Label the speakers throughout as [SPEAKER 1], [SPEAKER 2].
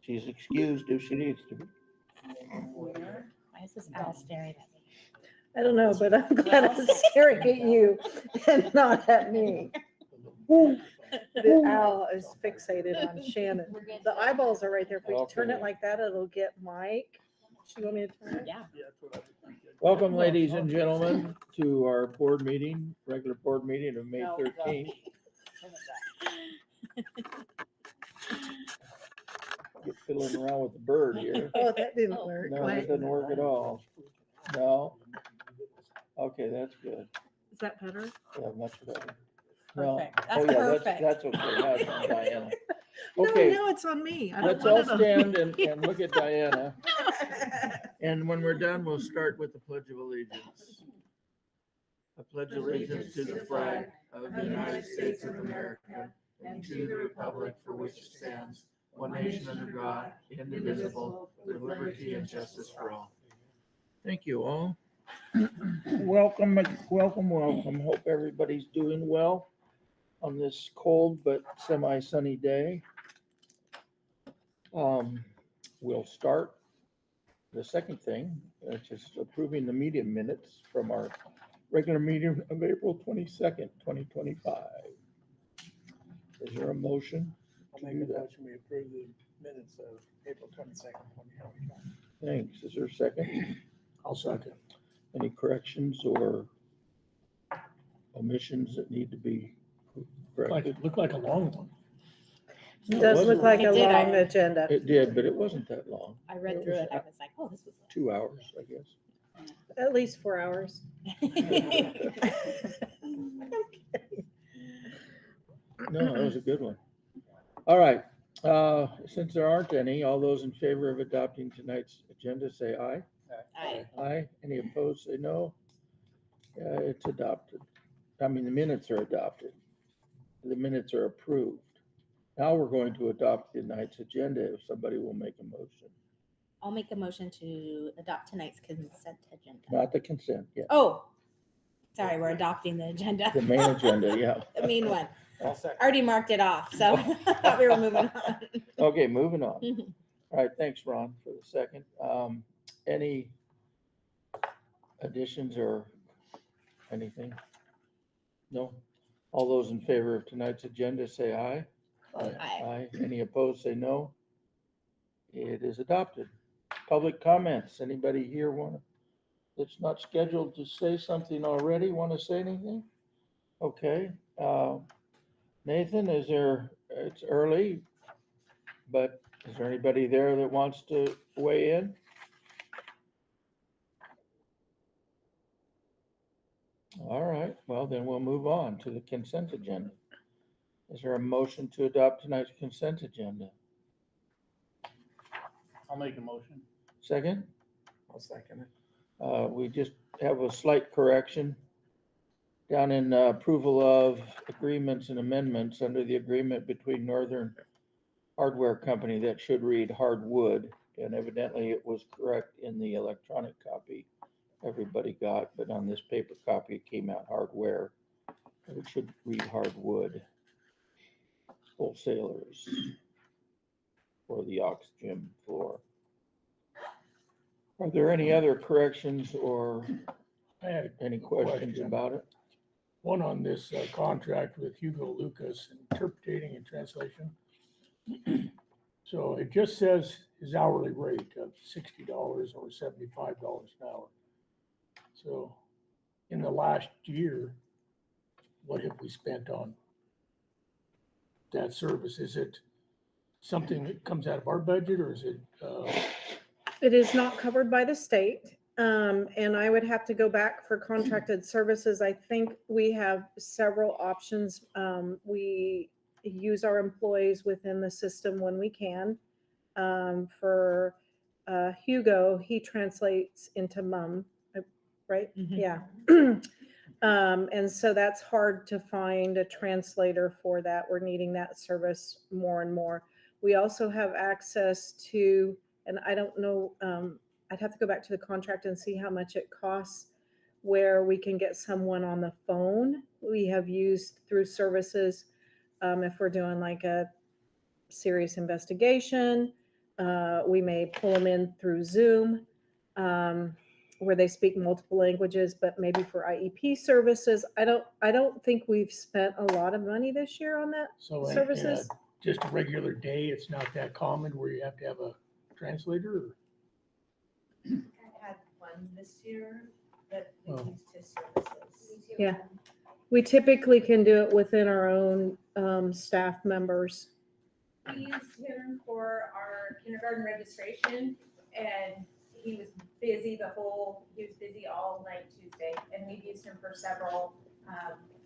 [SPEAKER 1] She's excused if she needs to be.
[SPEAKER 2] Why is this owl staring at me?
[SPEAKER 3] I don't know, but I'm glad it's staring at you and not at me. The owl is fixated on Shannon. The eyeballs are right there. If we turn it like that, it'll get Mike. Do you want me to turn it?
[SPEAKER 2] Yeah.
[SPEAKER 1] Welcome, ladies and gentlemen, to our board meeting, regular board meeting of May 13th. Get fiddling around with the bird here.
[SPEAKER 3] Oh, that didn't work.
[SPEAKER 1] No, that doesn't work at all. No. Okay, that's good.
[SPEAKER 3] Is that better?
[SPEAKER 1] Yeah, much better. No.
[SPEAKER 2] Perfect. That's
[SPEAKER 1] Oh, yeah,
[SPEAKER 2] perfect.
[SPEAKER 1] That's okay. Now it's on Diana.
[SPEAKER 3] No,
[SPEAKER 1] Okay,
[SPEAKER 3] no, it's on me. I don't
[SPEAKER 1] let's all
[SPEAKER 3] want it on
[SPEAKER 1] stand
[SPEAKER 3] me.
[SPEAKER 1] and look at Diana. And when we're done, we'll start with the Pledge of Allegiance. I pledge allegiance to the flag of the United States of America and to the republic for which it stands, one nation under God, indivisible, with liberty and justice for all. Thank you all. Welcome, welcome, welcome. Hope everybody's doing well on this cold but semi-sunny day. We'll start the second thing, which is approving the meeting minutes from our regular meeting of April 22nd, 2025. Is there a motion?
[SPEAKER 4] I'll make a motion, we approve the minutes of April 22nd, 2025.
[SPEAKER 1] Thanks. Is there a second?
[SPEAKER 4] I'll second.
[SPEAKER 1] Any corrections or omissions that need to be corrected?
[SPEAKER 4] Looked like a long one.
[SPEAKER 3] It does look like a
[SPEAKER 2] It did,
[SPEAKER 3] long agenda.
[SPEAKER 1] It did, but it wasn't that long.
[SPEAKER 2] I read through it. I was like, oh, this was
[SPEAKER 1] 2 hours, I guess.
[SPEAKER 3] At least 4 hours.
[SPEAKER 1] No, that was a good one. All right. Since there aren't any, all those in favor of adopting tonight's agenda, say aye.
[SPEAKER 2] Aye.
[SPEAKER 1] Aye. Any opposed, say no. It's adopted. I mean, the minutes are adopted. The minutes are approved. Now we're going to adopt tonight's agenda if somebody will make a motion.
[SPEAKER 2] I'll make a motion to adopt tonight's consent agenda.
[SPEAKER 1] Not the consent, yeah.
[SPEAKER 2] Oh, sorry, we're adopting the agenda.
[SPEAKER 1] The main agenda, yeah.
[SPEAKER 2] The mean one.
[SPEAKER 4] I'll second.
[SPEAKER 2] Already marked it off, so I thought we were moving on.
[SPEAKER 1] Okay, moving on. All right, thanks, Ron, for the second. Any additions or anything? No? All those in favor of tonight's agenda, say aye.
[SPEAKER 2] Aye.
[SPEAKER 1] Aye. Any opposed, say no. It is adopted. Public comments. Anybody here that's not scheduled to say something already, want to say anything? Okay. Nathan, it's early, but is there anybody there that wants to weigh in? All right, well, then we'll move on to the consent agenda. Is there a motion to adopt tonight's consent agenda?
[SPEAKER 4] I'll make a motion.
[SPEAKER 1] Second?
[SPEAKER 4] I'll second it.
[SPEAKER 1] We just have a slight correction. Down in approval of agreements and amendments under the agreement between Northern Hardware Company, that should read hardwood, and evidently it was correct in the electronic copy everybody got, but on this paper copy it came out hardware. It should read hardwood. Wholesalers for the Ox Gym floor. Are there any other corrections or
[SPEAKER 4] I had
[SPEAKER 1] any questions
[SPEAKER 4] Question.
[SPEAKER 1] about it?
[SPEAKER 4] one on this contract with Hugo Lucas, interpreting and translation. So it just says his hourly rate of $60 or $75 an hour. So in the last year, what have we spent on that service? Is it something that comes out of our budget, or is it?
[SPEAKER 3] It is not covered by the state. And I would have to go back for contracted services. I think we have several options. We use our employees within the system when we can. For Hugo, he translates into mom, right?
[SPEAKER 2] Mhm.
[SPEAKER 3] Yeah. And so that's hard to find a translator for that. We're needing that service more and more. We also have access to, and I don't know, I'd have to go back to the contract and see how much it costs, where we can get someone on the phone. We have used through services if we're doing like a serious investigation, We may pull them in through Zoom, where they speak multiple languages, but maybe for IEP services. I don't think we've spent a lot of money this year on that
[SPEAKER 4] So
[SPEAKER 3] services.
[SPEAKER 4] just a regular day, it's not that common where you have to have a translator? Or?
[SPEAKER 5] I had one this year that we
[SPEAKER 4] Oh.
[SPEAKER 5] used his services.
[SPEAKER 3] Yeah. We typically can do it within our own staff members.
[SPEAKER 6] We used him for our kindergarten registration, and he was busy all night Tuesday, and we've used him for several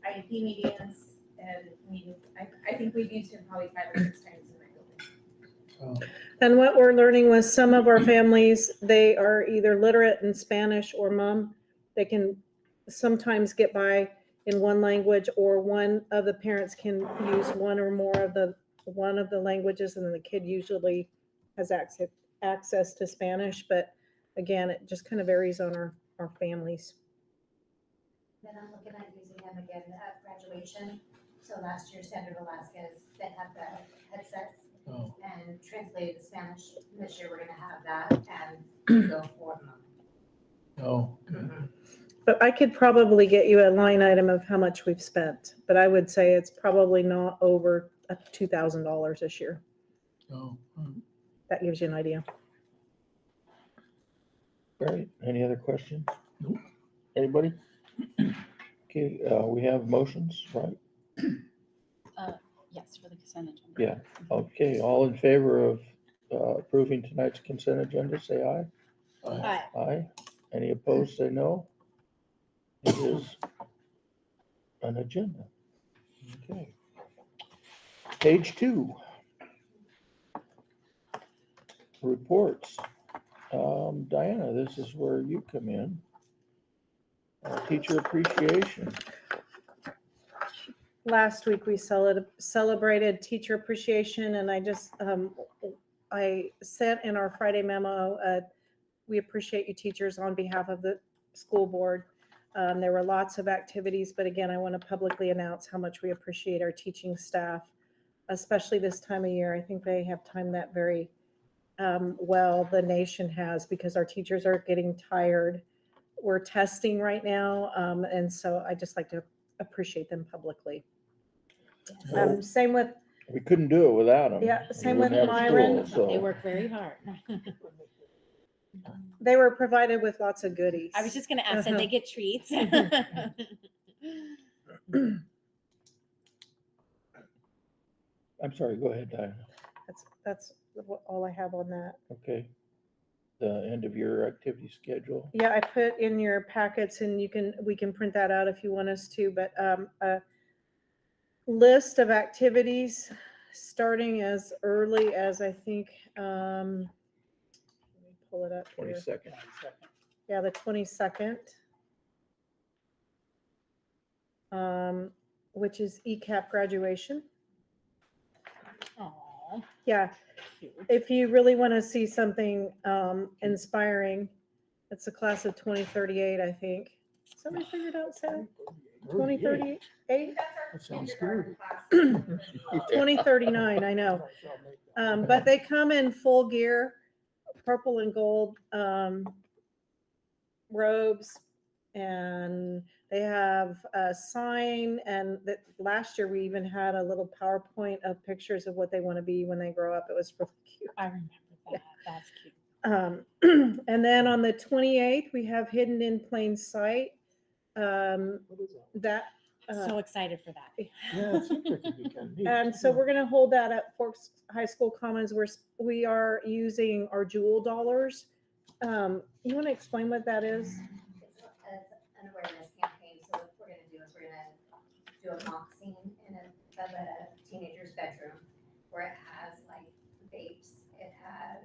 [SPEAKER 6] IEP meetings and meetings. I think we've used him probably 5 or 6 times in my building.
[SPEAKER 3] And what we're learning with some of our families, they are either literate in Spanish or Mum. They can sometimes get by in one language, or one of the parents can use one or more of the languages, and then the kid usually has access to Spanish. But again, it just kind of varies on our families.
[SPEAKER 7] Then I'm looking at using them again at graduation. So last year, Sandra Velasquez, they had the headsets
[SPEAKER 4] Oh,
[SPEAKER 7] and translated the Spanish. This year, we're gonna have that and go for them.
[SPEAKER 4] no. Good.
[SPEAKER 3] But I could probably get you a line item of how much we've spent, but I would say it's probably not over $2,000 this year.
[SPEAKER 4] No.
[SPEAKER 3] That gives you an idea.
[SPEAKER 1] Great. Any other questions?
[SPEAKER 4] Nope.
[SPEAKER 1] Anybody? Okay, we have motions, right?
[SPEAKER 2] Yes, for the consent agenda.
[SPEAKER 1] Yeah. Okay, all in favor of approving tonight's consent agenda, say aye.
[SPEAKER 2] Aye.
[SPEAKER 1] Aye. Any opposed, say no. It is an agenda. Okay. Page 2. Reports. Diana, this is where you come in. Teacher appreciation.
[SPEAKER 3] Last week, we celebrated teacher appreciation, and I sent in our Friday memo, we appreciate you teachers on behalf of the school board. There were lots of activities, but again, I want to publicly announce how much we appreciate our teaching staff, especially this time of year. I think they have timed that very well, the nation has, because our teachers are getting tired. We're testing right now, and so I just like to appreciate them publicly.
[SPEAKER 1] So
[SPEAKER 3] Same with,
[SPEAKER 1] we couldn't do it without them.
[SPEAKER 3] Yeah, same
[SPEAKER 1] We
[SPEAKER 3] with
[SPEAKER 1] wouldn't have
[SPEAKER 3] Myron.
[SPEAKER 1] school,
[SPEAKER 2] They
[SPEAKER 1] so.
[SPEAKER 2] work very hard.
[SPEAKER 3] they were provided with lots of goodies.
[SPEAKER 2] I was just gonna ask, did they get treats?
[SPEAKER 1] I'm sorry, go ahead, Diana.
[SPEAKER 3] That's all I have on that.
[SPEAKER 1] Okay. The end of your activity schedule.
[SPEAKER 3] Yeah, I put in your packets, and we can print that out if you want us to, but a list of activities starting as early as, I think, let me pull it up here.
[SPEAKER 1] 22nd.
[SPEAKER 3] Yeah, the 22nd. Which is ECAP graduation.
[SPEAKER 2] Aw,
[SPEAKER 3] Yeah,
[SPEAKER 2] cute.
[SPEAKER 3] if you really want to see something inspiring, it's a class of 2038, I think. Somebody figured out, Sam? 2038?
[SPEAKER 4] That sounds scary.
[SPEAKER 3] 2039, I know. But they come in full gear, purple and gold robes, and they have a sign. And that last year we even had a little PowerPoint of pictures of what they want to be when they grow up. It was really cute.
[SPEAKER 2] I remember that. That's cute.
[SPEAKER 3] And then on the 28th, we have Hidden in Plain Sight. That
[SPEAKER 2] So excited for that.
[SPEAKER 4] Yeah, it seems like it'd be kind of neat.
[SPEAKER 3] And so we're going to hold that at Forks High School Commons, where we are using our Jewel dollars. You want to explain what that is?
[SPEAKER 7] It's an awareness campaign. So what we're gonna do is we're gonna do a mock scene of a teenager's bedroom where it has like vapes, it has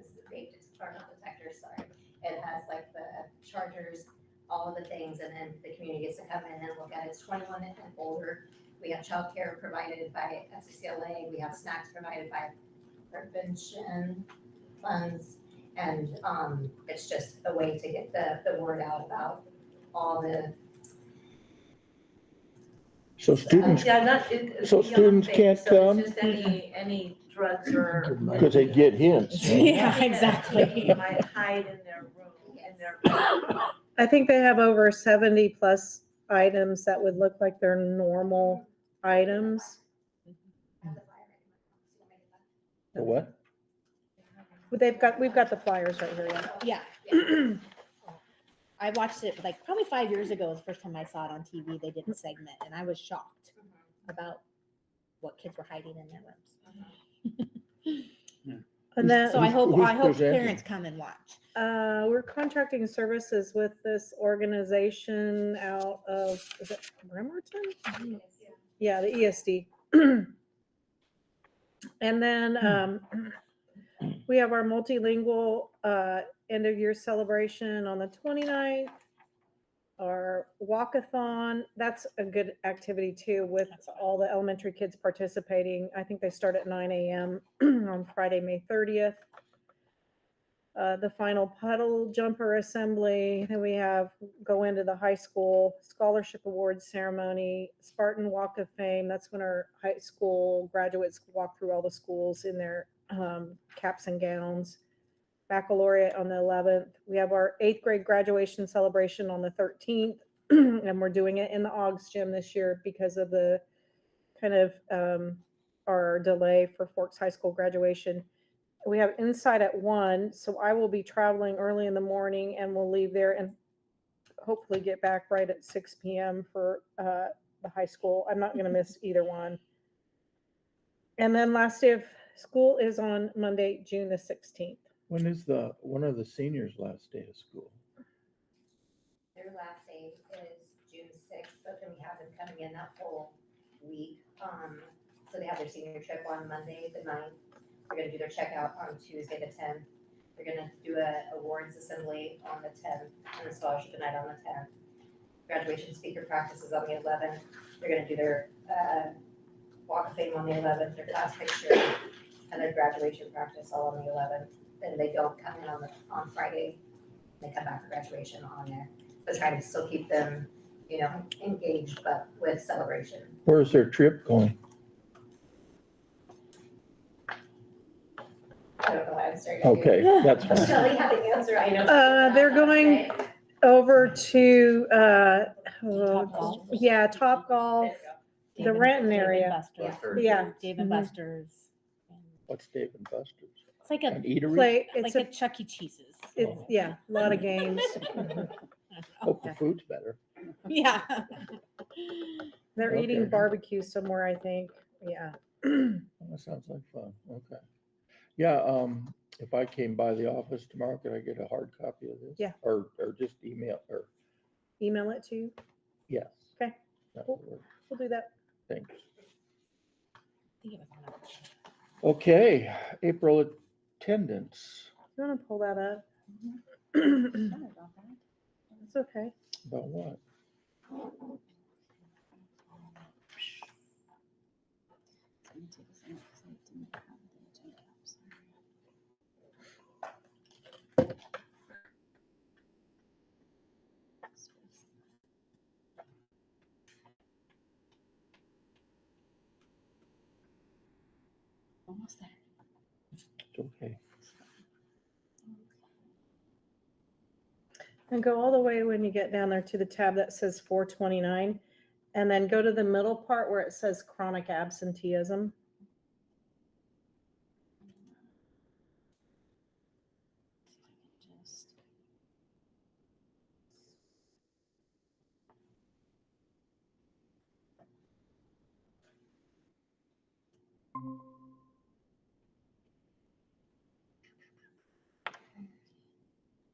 [SPEAKER 7] not detectors, sorry. It has like the chargers, all of the things, and then the community gets to come in and look at it. It's 21 and older. We have childcare provided by SCCLA. We have snacks provided by prevention funds. And it's just a way to get the word out about all the.
[SPEAKER 1] So students,
[SPEAKER 5] Yeah,
[SPEAKER 1] So students can't come?
[SPEAKER 5] Just any drugs or.
[SPEAKER 1] Because they get hints.
[SPEAKER 2] Yeah, exactly.
[SPEAKER 5] They might hide in their room, in their.
[SPEAKER 3] I think they have over 70 plus items that would look like they're normal items.
[SPEAKER 1] The what?
[SPEAKER 3] We've got the flyers right here.
[SPEAKER 2] Yeah.
[SPEAKER 3] Yeah.
[SPEAKER 2] I watched it like probably 5 years ago. Was the first time I saw it on TV. They did a segment, and I was shocked about what kids were hiding in their rooms.
[SPEAKER 3] And then
[SPEAKER 2] So I hope
[SPEAKER 1] Who's presenting?
[SPEAKER 2] parents come and watch.
[SPEAKER 3] we're contracting services with this organization out of, is it Bremerton? Yeah, the ESD. And then we have our multilingual end of year celebration on the 29th. Our walkathon, that's a good activity too, with all the elementary kids participating. I think they start at 9 a.m. on Friday, May 30th. The final puddle jumper assembly. Then we have go into the high school scholarship awards ceremony, Spartan Walk of Fame. That's when our high school graduates walk through all the schools in their caps and gowns. Baccalaureate on the 11th. We have our 8th grade graduation celebration on the 13th, and we're doing it in the Augs gym this year because of the kind of our delay for Forks High School graduation. We have inside at 1, so I will be traveling early in the morning, and we'll leave there and hopefully get back right at 6 p.m. for the high school. I'm not going to miss either one. And then last day of school is on Monday, June the 16th.
[SPEAKER 1] When are the seniors' last day of school?
[SPEAKER 7] Their last day is June 6th, but then we have them coming in that whole week. So they have their senior trip on Monday, the 9th. They're gonna do their checkout on Tuesday, the 10th. They're gonna do a awards assembly on the 10th and a scholarship night on the 10th. Graduation speaker practice is on the 11th. They're gonna do their walk of fame on the 11th, their class picture, and their graduation practice all on the 11th. Then they don't come in on Friday. They come back for graduation on there. So trying to still keep them, engaged, but with celebration.
[SPEAKER 1] Where's their trip going?
[SPEAKER 7] I don't know why I'm starting.
[SPEAKER 1] Okay, that's fine.
[SPEAKER 7] Shelley had the answer, I know.
[SPEAKER 3] They're going over to
[SPEAKER 2] Topgolf.
[SPEAKER 3] yeah, Topgolf, the
[SPEAKER 2] Dave and-
[SPEAKER 3] Renton
[SPEAKER 2] Dave and
[SPEAKER 3] area.
[SPEAKER 2] Buster's.
[SPEAKER 3] Yeah.
[SPEAKER 2] Dave and
[SPEAKER 3] Mhm.
[SPEAKER 2] Buster's. And
[SPEAKER 1] What's Dave and Buster's?
[SPEAKER 2] It's like
[SPEAKER 1] An
[SPEAKER 2] a
[SPEAKER 1] eatery?
[SPEAKER 3] Play, it's
[SPEAKER 2] like
[SPEAKER 3] a,
[SPEAKER 2] a Chuck E. Cheese's.
[SPEAKER 3] it's, yeah, a lot of games.
[SPEAKER 1] Hope the food's better.
[SPEAKER 2] Yeah.
[SPEAKER 3] They're
[SPEAKER 1] Okay.
[SPEAKER 3] eating barbecue somewhere, I think. Yeah.
[SPEAKER 1] That sounds like fun. Okay. Yeah, if I came by the office tomorrow, could I get a hard copy of this?
[SPEAKER 3] Yeah.
[SPEAKER 1] Or just email, or,
[SPEAKER 3] Email it to you.
[SPEAKER 1] yes.
[SPEAKER 3] Okay.
[SPEAKER 1] That
[SPEAKER 3] Cool.
[SPEAKER 1] would work.
[SPEAKER 3] We'll do that.
[SPEAKER 1] Thanks.
[SPEAKER 2] I think it was on our-
[SPEAKER 1] Okay, April attendance.
[SPEAKER 3] You want to pull that up?
[SPEAKER 2] Sorry about that.
[SPEAKER 3] It's okay.
[SPEAKER 1] About what?
[SPEAKER 2] Almost there.
[SPEAKER 1] It's okay.
[SPEAKER 3] And go all the way when you get down there to the tab that says 429, and then go to the middle part where it says chronic absenteeism.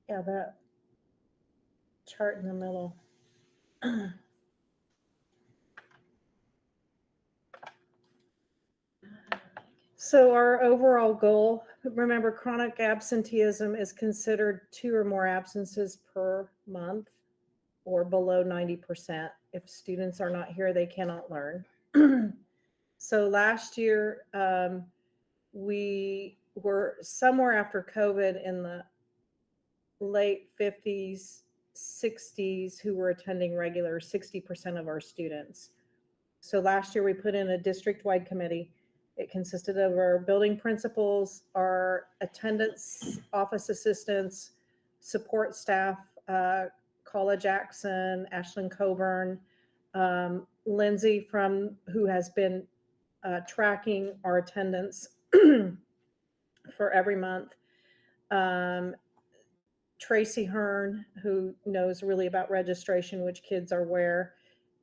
[SPEAKER 3] Yeah, that chart in the middle. So our overall goal, remember, chronic absenteeism is considered 2 or more absences per month or below 90%. If students are not here, they cannot learn. So last year, we were somewhere after COVID in the late 50s, 60s who were attending regular, 60% of our students. So last year we put in a district-wide committee It consisted of our building principals, our attendance office assistants, support staff, Carla Jackson, Ashlyn Coburn, Lindsay who has been tracking our attendance for every month. Tracy Hearn, who knows really about registration, which kids are where,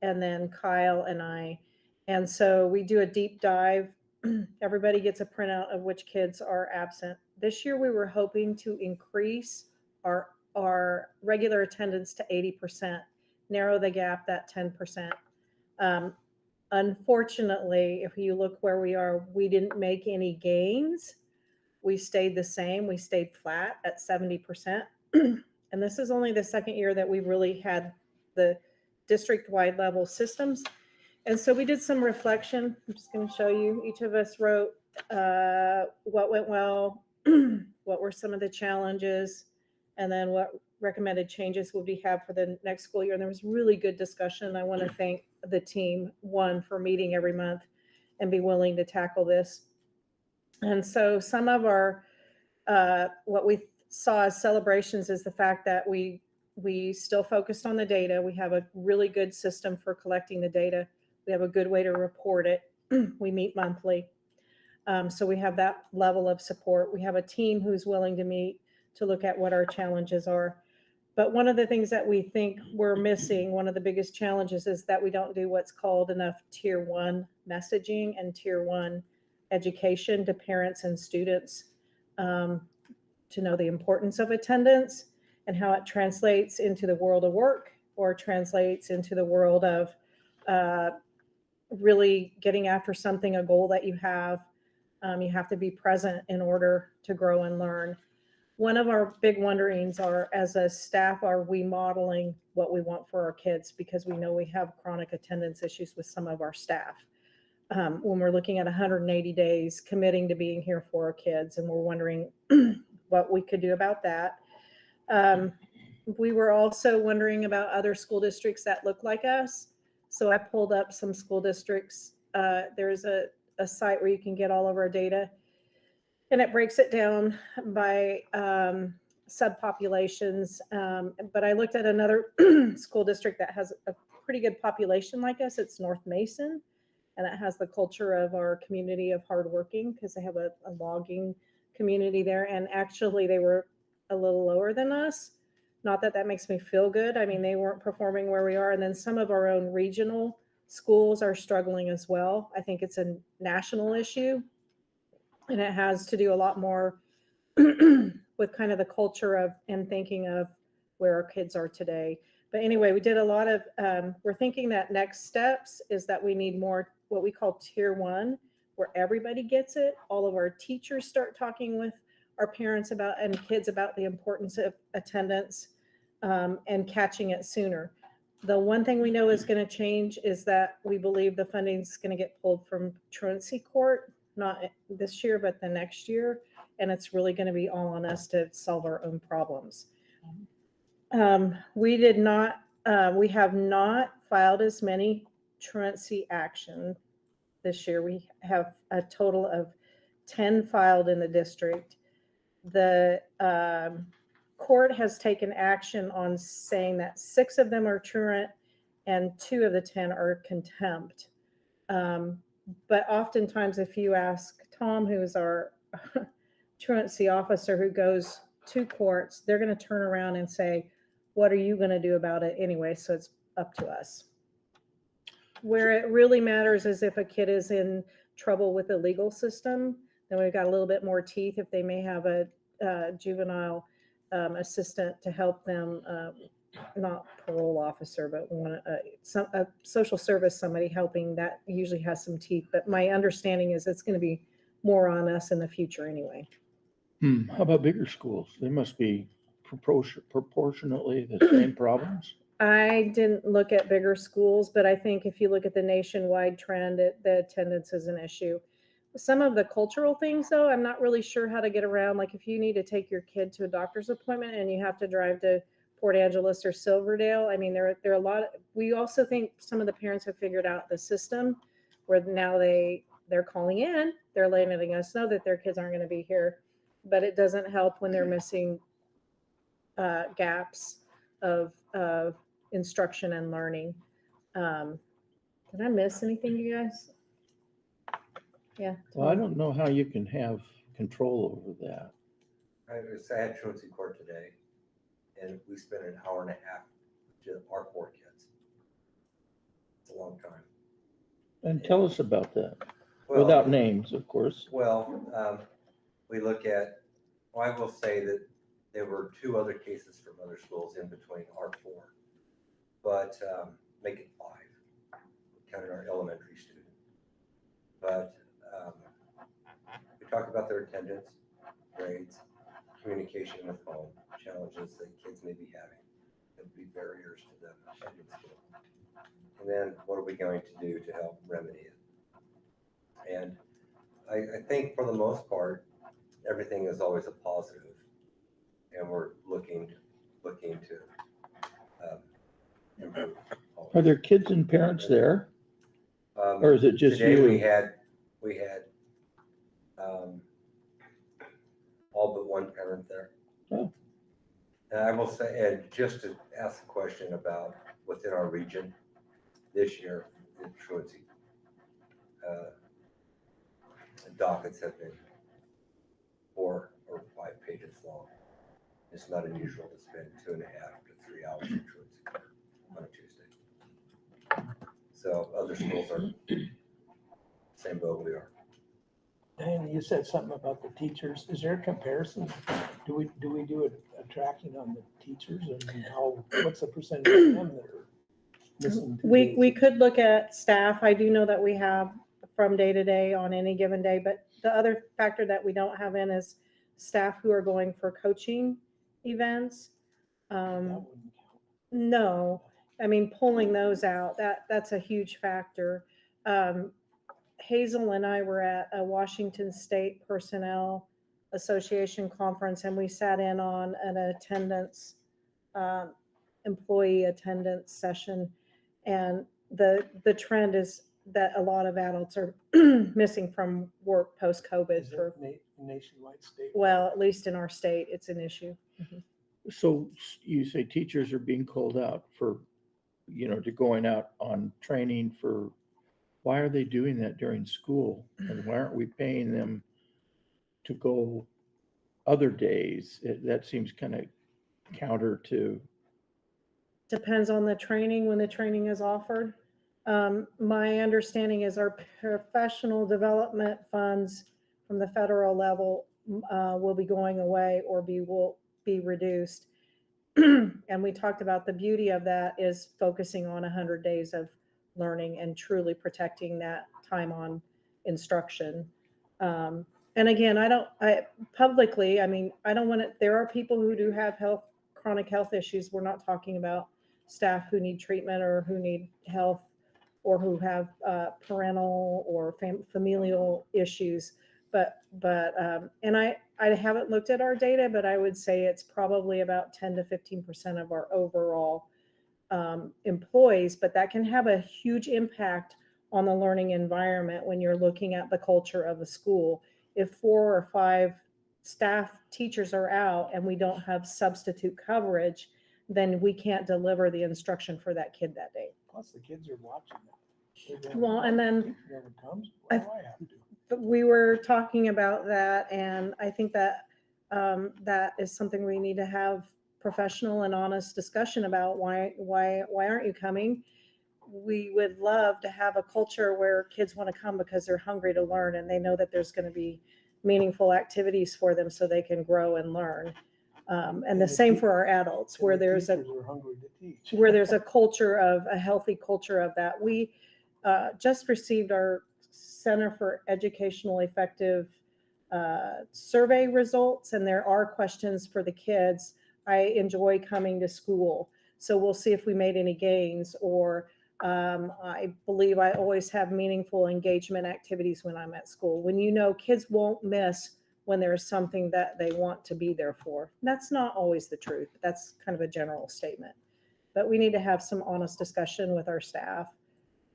[SPEAKER 3] and then Kyle and I. And so we do a deep dive. Everybody gets a printout of which kids are absent. This year we were hoping to increase our regular attendance to 80%, narrow the gap that 10%. Unfortunately, if you look where we are, we didn't make any gains. We stayed the same. We stayed flat at 70%. And this is only the second year that we've really had the district-wide level systems. And so we did some reflection. I'm just going to show you. Each of us wrote what went well, what were some of the challenges, and then what recommended changes would we have for the next school year. And there was really good discussion. I want to thank the team, one, for meeting every month and be willing to tackle this. And so some of our, what we saw as celebrations is the fact that we still focused on the data. We have a really good system for collecting the data. We have a good way to report it. We meet monthly. So we have that level of support. We have a team who's willing to meet to look at what our challenges are. But one of the things that we think we're missing, one of the biggest challenges, is that we don't do what's called enough tier 1 messaging and tier 1 education to parents and students to know the importance of attendance and how it translates into the world of work or translates into the world of really getting after something, a goal that you have. You have to be present in order to grow and learn. One of our big wonderings are, as a staff, are we modeling what we want for our kids? Because we know we have chronic attendance issues with some of our staff. When we're looking at 180 days committing to being here for our kids, and we're wondering what we could do about that. We were also wondering about other school districts that look like us. So I pulled up some school districts. There's a site where you can get all of our data, and it breaks it down by subpopulations. But I looked at another school district that has a pretty good population like us. It's North Mason, and it has the culture of our community of hardworking because they have a logging community there. And actually, they were a little lower than us. Not that that makes me feel good. I mean, they weren't performing where we are. And then some of our own regional schools are struggling as well. I think it's a national issue, and it has to do a lot more with kind of the culture of and thinking of where our kids are today. But anyway, we did a lot of, we're thinking that next steps is that we need more what we call tier 1, where everybody gets it. All of our teachers start talking with our parents about and kids about the importance of attendance and catching it sooner. The one thing we know is going to change is that we believe the funding is going to get pulled from truancy court, not this year, but the next year. And it's really going to be all on us to solve our own problems. We have not filed as many truancy action this year. We have a total of 10 filed in the district. The court has taken action on saying that 6 of them are truant and 2 of the 10 are contempt. But oftentimes, if you ask Tom, who's our truancy officer who goes to courts, they're going to turn around and say, what are you going to do about it anyway? So it's up to us. Where it really matters is if a kid is in trouble with the legal system, then we've got a little bit more teeth. If they may have a juvenile assistant to help them, not parole officer, but a social service, somebody helping, that usually has some teeth. But my understanding is it's going to be more on us in the future anyway.
[SPEAKER 1] How about bigger schools? They must be proportionately the same problems.
[SPEAKER 3] I didn't look at bigger schools, but I think if you look at the nationwide trend, the attendance is an issue. Some of the cultural things, though, I'm not really sure how to get around. Like if you need to take your kid to a doctor's appointment and you have to drive to Port Angeles or Silverdale, I mean, there are a lot of, we also think some of the parents have figured out the system where now they're calling in they're letting us know that their kids aren't going to be here, but it doesn't help when they're missing gaps of instruction and learning. Did I miss anything, you guys? Yeah.
[SPEAKER 1] Well, I don't know how you can have control over that.
[SPEAKER 8] I had truancy court today, and we spent an hour and a half with our 4 kids. It's a long time.
[SPEAKER 1] And tell us about that,
[SPEAKER 8] Well,
[SPEAKER 1] without names, of course.
[SPEAKER 8] Well, we look at, well, I will say that there were 2 other cases from other schools in between our 4, but make it 5, counting our elementary student. But we talk about their attendance, grades, communication with home, challenges that kids may be having that would be barriers to them attending school. And then what are we going to do to help remedy it? And I think for the most part, everything is always a positive, and we're looking to improve.
[SPEAKER 1] Are there kids and parents there? Or is it just
[SPEAKER 8] Today
[SPEAKER 1] you?
[SPEAKER 8] we had all but one parent there.
[SPEAKER 1] Oh.
[SPEAKER 8] And I will say, and just to ask a question about within our region, this year, the truancy dockets have been 4 or 5 pages long. It's not unusual to spend 2.5 to 3 hours in truancy court on a Tuesday. So other schools are same boat we are.
[SPEAKER 4] And you said something about the teachers. Is there a comparison? Do we do a tracking on the teachers and what's the percentage of them that are missing? 2 days?
[SPEAKER 3] We could look at staff. I do know that we have from day to day on any given day, but the other factor that we don't have in is staff who are going for coaching events.
[SPEAKER 4] That wouldn't count.
[SPEAKER 3] No, I mean, pulling those out, that's a huge factor. Hazel and I were at a Washington State Personnel Association conference, and we sat in on an attendance, employee attendance session. And the trend is that a lot of adults are missing from work post-COVID
[SPEAKER 4] Is
[SPEAKER 3] for,
[SPEAKER 4] it nationwide state?
[SPEAKER 3] well, at least in our state, it's an issue.
[SPEAKER 1] So you say teachers are being called out for, to going out on training for, why are they doing that during school? And why aren't we paying them to go other days? That seems kind of counter to,
[SPEAKER 3] Depends on the training, when the training is offered. My understanding is our professional development funds from the federal level will be going away or will be reduced. And we talked about the beauty of that is focusing on 100 days of learning and truly protecting that time on instruction. And again, I don't want to, there are people who do have chronic health issues. We're not talking about staff who need treatment or who need health or who have parental or familial issues. And I haven't looked at our data, but I would say it's probably about 10 to 15% of our overall employees, but that can have a huge impact on the learning environment when you're looking at the culture of a school. If 4 or 5 staff teachers are out and we don't have substitute coverage, then we can't deliver the instruction for that kid that day.
[SPEAKER 4] Plus the kids are watching that.
[SPEAKER 3] Well, and then
[SPEAKER 4] Teacher never comes. Why do I have to?
[SPEAKER 3] but we were talking about that, and I think that that is something we need to have professional and honest discussion about. Why aren't you coming? We would love to have a culture where kids want to come because they're hungry to learn and they know that there's going to be meaningful activities for them so they can grow and learn. And the same for our adults, where there's a
[SPEAKER 4] Teachers are hungry to teach.
[SPEAKER 3] where there's a culture of a healthy culture of that. We just received our Center for Educational Effective survey results, and there are questions for the kids. I enjoy coming to school. So we'll see if we made any gains, or I believe I always have meaningful engagement activities when I'm at school. When kids won't miss when there's something that they want to be there for. That's not always the truth. That's kind of a general statement. But we need to have some honest discussion with our staff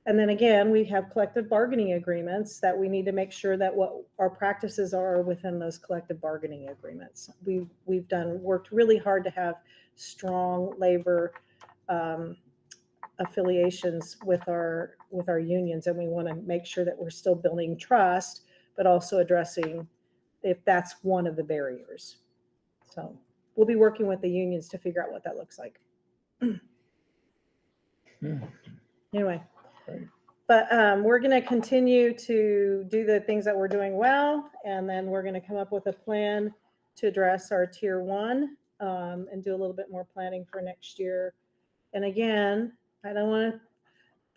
[SPEAKER 3] And then again, we have collective bargaining agreements that we need to make sure that what our practices are within those collective bargaining agreements. We've worked really hard to have strong labor affiliations with our unions, and we want to make sure that we're still building trust, but also addressing if that's one of the barriers. So we'll be working with the unions to figure out what that looks like. Anyway,
[SPEAKER 1] Great.
[SPEAKER 3] but we're going to continue to do the things that we're doing well, and then we're going to come up with a plan to address our tier 1 and do a little bit more planning for next year. And again, I don't want to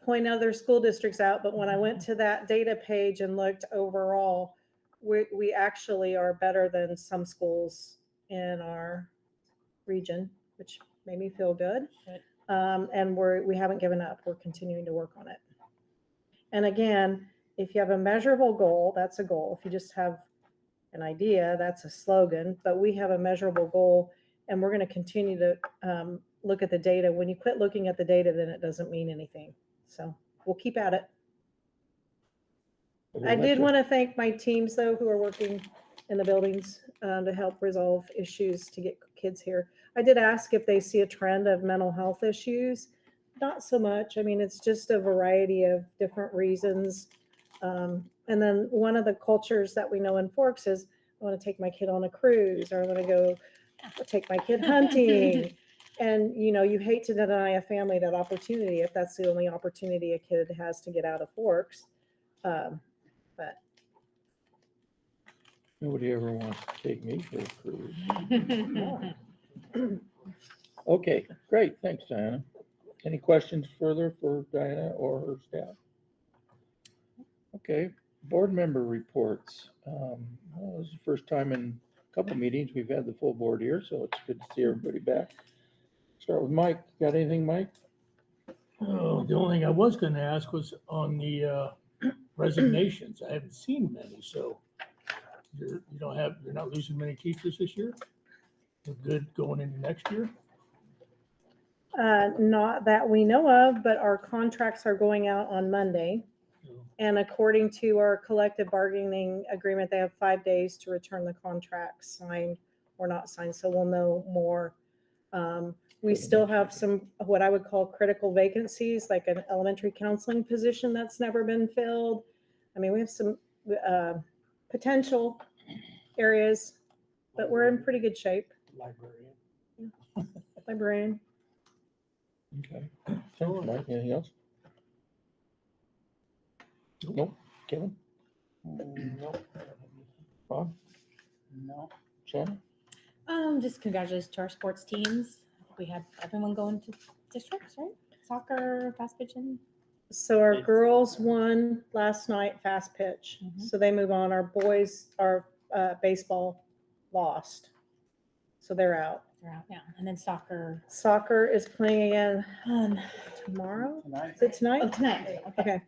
[SPEAKER 3] point other school districts out, but when I went to that data page and looked overall, we actually are better than some schools in our region, which made me feel good. And we haven't given up. We're continuing to work on it. And again, if you have a measurable goal, that's a goal. If you just have an idea, that's a slogan. But we have a measurable goal, and we're going to continue to look at the data. When you quit looking at the data, then it doesn't mean anything. So we'll keep at it. I did want to thank my teams, though, who are working in the buildings to help resolve issues to get kids here. I did ask if they see a trend of mental health issues. Not so much. I mean, it's just a variety of different reasons. And then one of the cultures that we know in Forks is, I want to take my kid on a cruise, or I want to go take my kid hunting. And, you hate to deny a family that opportunity if that's the only opportunity a kid has to get out of Forks. But
[SPEAKER 1] Nobody ever wants to take me for a cruise. Okay, great. Thanks, Diana. Any questions further for Diana or her staff? Okay, board member reports. Well, this is the first time in a couple meetings we've had the full board here, so it's good to see everybody back. Start with Mike. Got anything, Mike?
[SPEAKER 4] Oh, the only thing I was gonna ask was on the resignations. I haven't seen many, so you're not losing many teachers this year? You're good going into next year?
[SPEAKER 3] not that we know of, but our contracts are going out on Monday. And according to our collective bargaining agreement, they have 5 days to return the contracts signed or not signed. So we'll know more. We still have some, what I would call critical vacancies, like an elementary counseling position that's never been filled. I mean, we have some potential areas, but we're in pretty good shape. Librarian.
[SPEAKER 1] Okay. Thanks, Mike. Anything else? Nope. Kevin?
[SPEAKER 9] Nope.
[SPEAKER 1] Bob?
[SPEAKER 9] No.
[SPEAKER 1] Shannon?
[SPEAKER 2] Just congratulations to our sports teams. We had everyone going to districts, right? Soccer, fast pitching.
[SPEAKER 3] So our girls won last night fast pitch. So they move on. Our boys, our baseball lost. So they're out.
[SPEAKER 2] They're out, yeah. And then soccer.
[SPEAKER 3] Soccer is playing again tomorrow.
[SPEAKER 9] Tonight.
[SPEAKER 3] Is it tonight?
[SPEAKER 2] Oh, tonight.
[SPEAKER 3] Okay.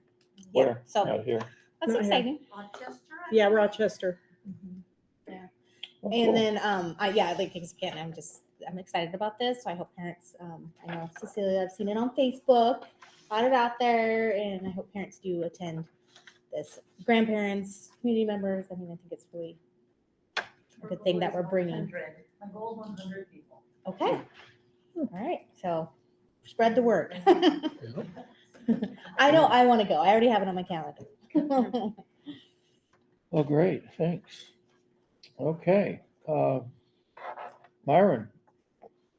[SPEAKER 2] Yeah,
[SPEAKER 1] Where?
[SPEAKER 2] so
[SPEAKER 1] Out here.
[SPEAKER 2] that's
[SPEAKER 3] Not here.
[SPEAKER 2] exciting.
[SPEAKER 5] Rochester?
[SPEAKER 3] Yeah, Rochester.
[SPEAKER 1] Oh, cool.
[SPEAKER 2] And then, I'm excited about this. So I hope parents, I know Cecilia, I've seen it on Facebook, got it out there, and I hope parents do attend this. Grandparents, community members, I mean, I think it's really a good thing that we're bringing.
[SPEAKER 5] My goal is 100 people.
[SPEAKER 2] Okay. All right. So spread the word. I know I want to go. I already have it on my calendar.
[SPEAKER 1] Well, great. Thanks. Okay. Myron,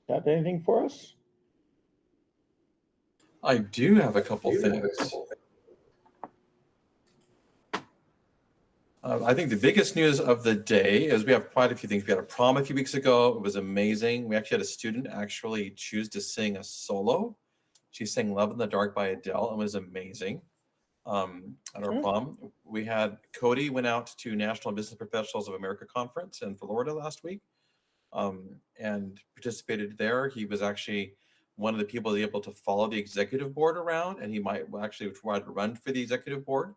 [SPEAKER 1] got anything for us?
[SPEAKER 10] I do have a couple things. I think the biggest news of the day is we have quite a few things. We had a prom a few weeks ago. It was amazing. We actually had a student actually choose to sing a solo. She sang Love in the Dark by Adele and was amazing. At our prom, we had Cody went out to National Business Professionals of America Conference in Florida last week and participated there. He was actually one of the people able to follow the executive board around, and he might actually try to run for the executive board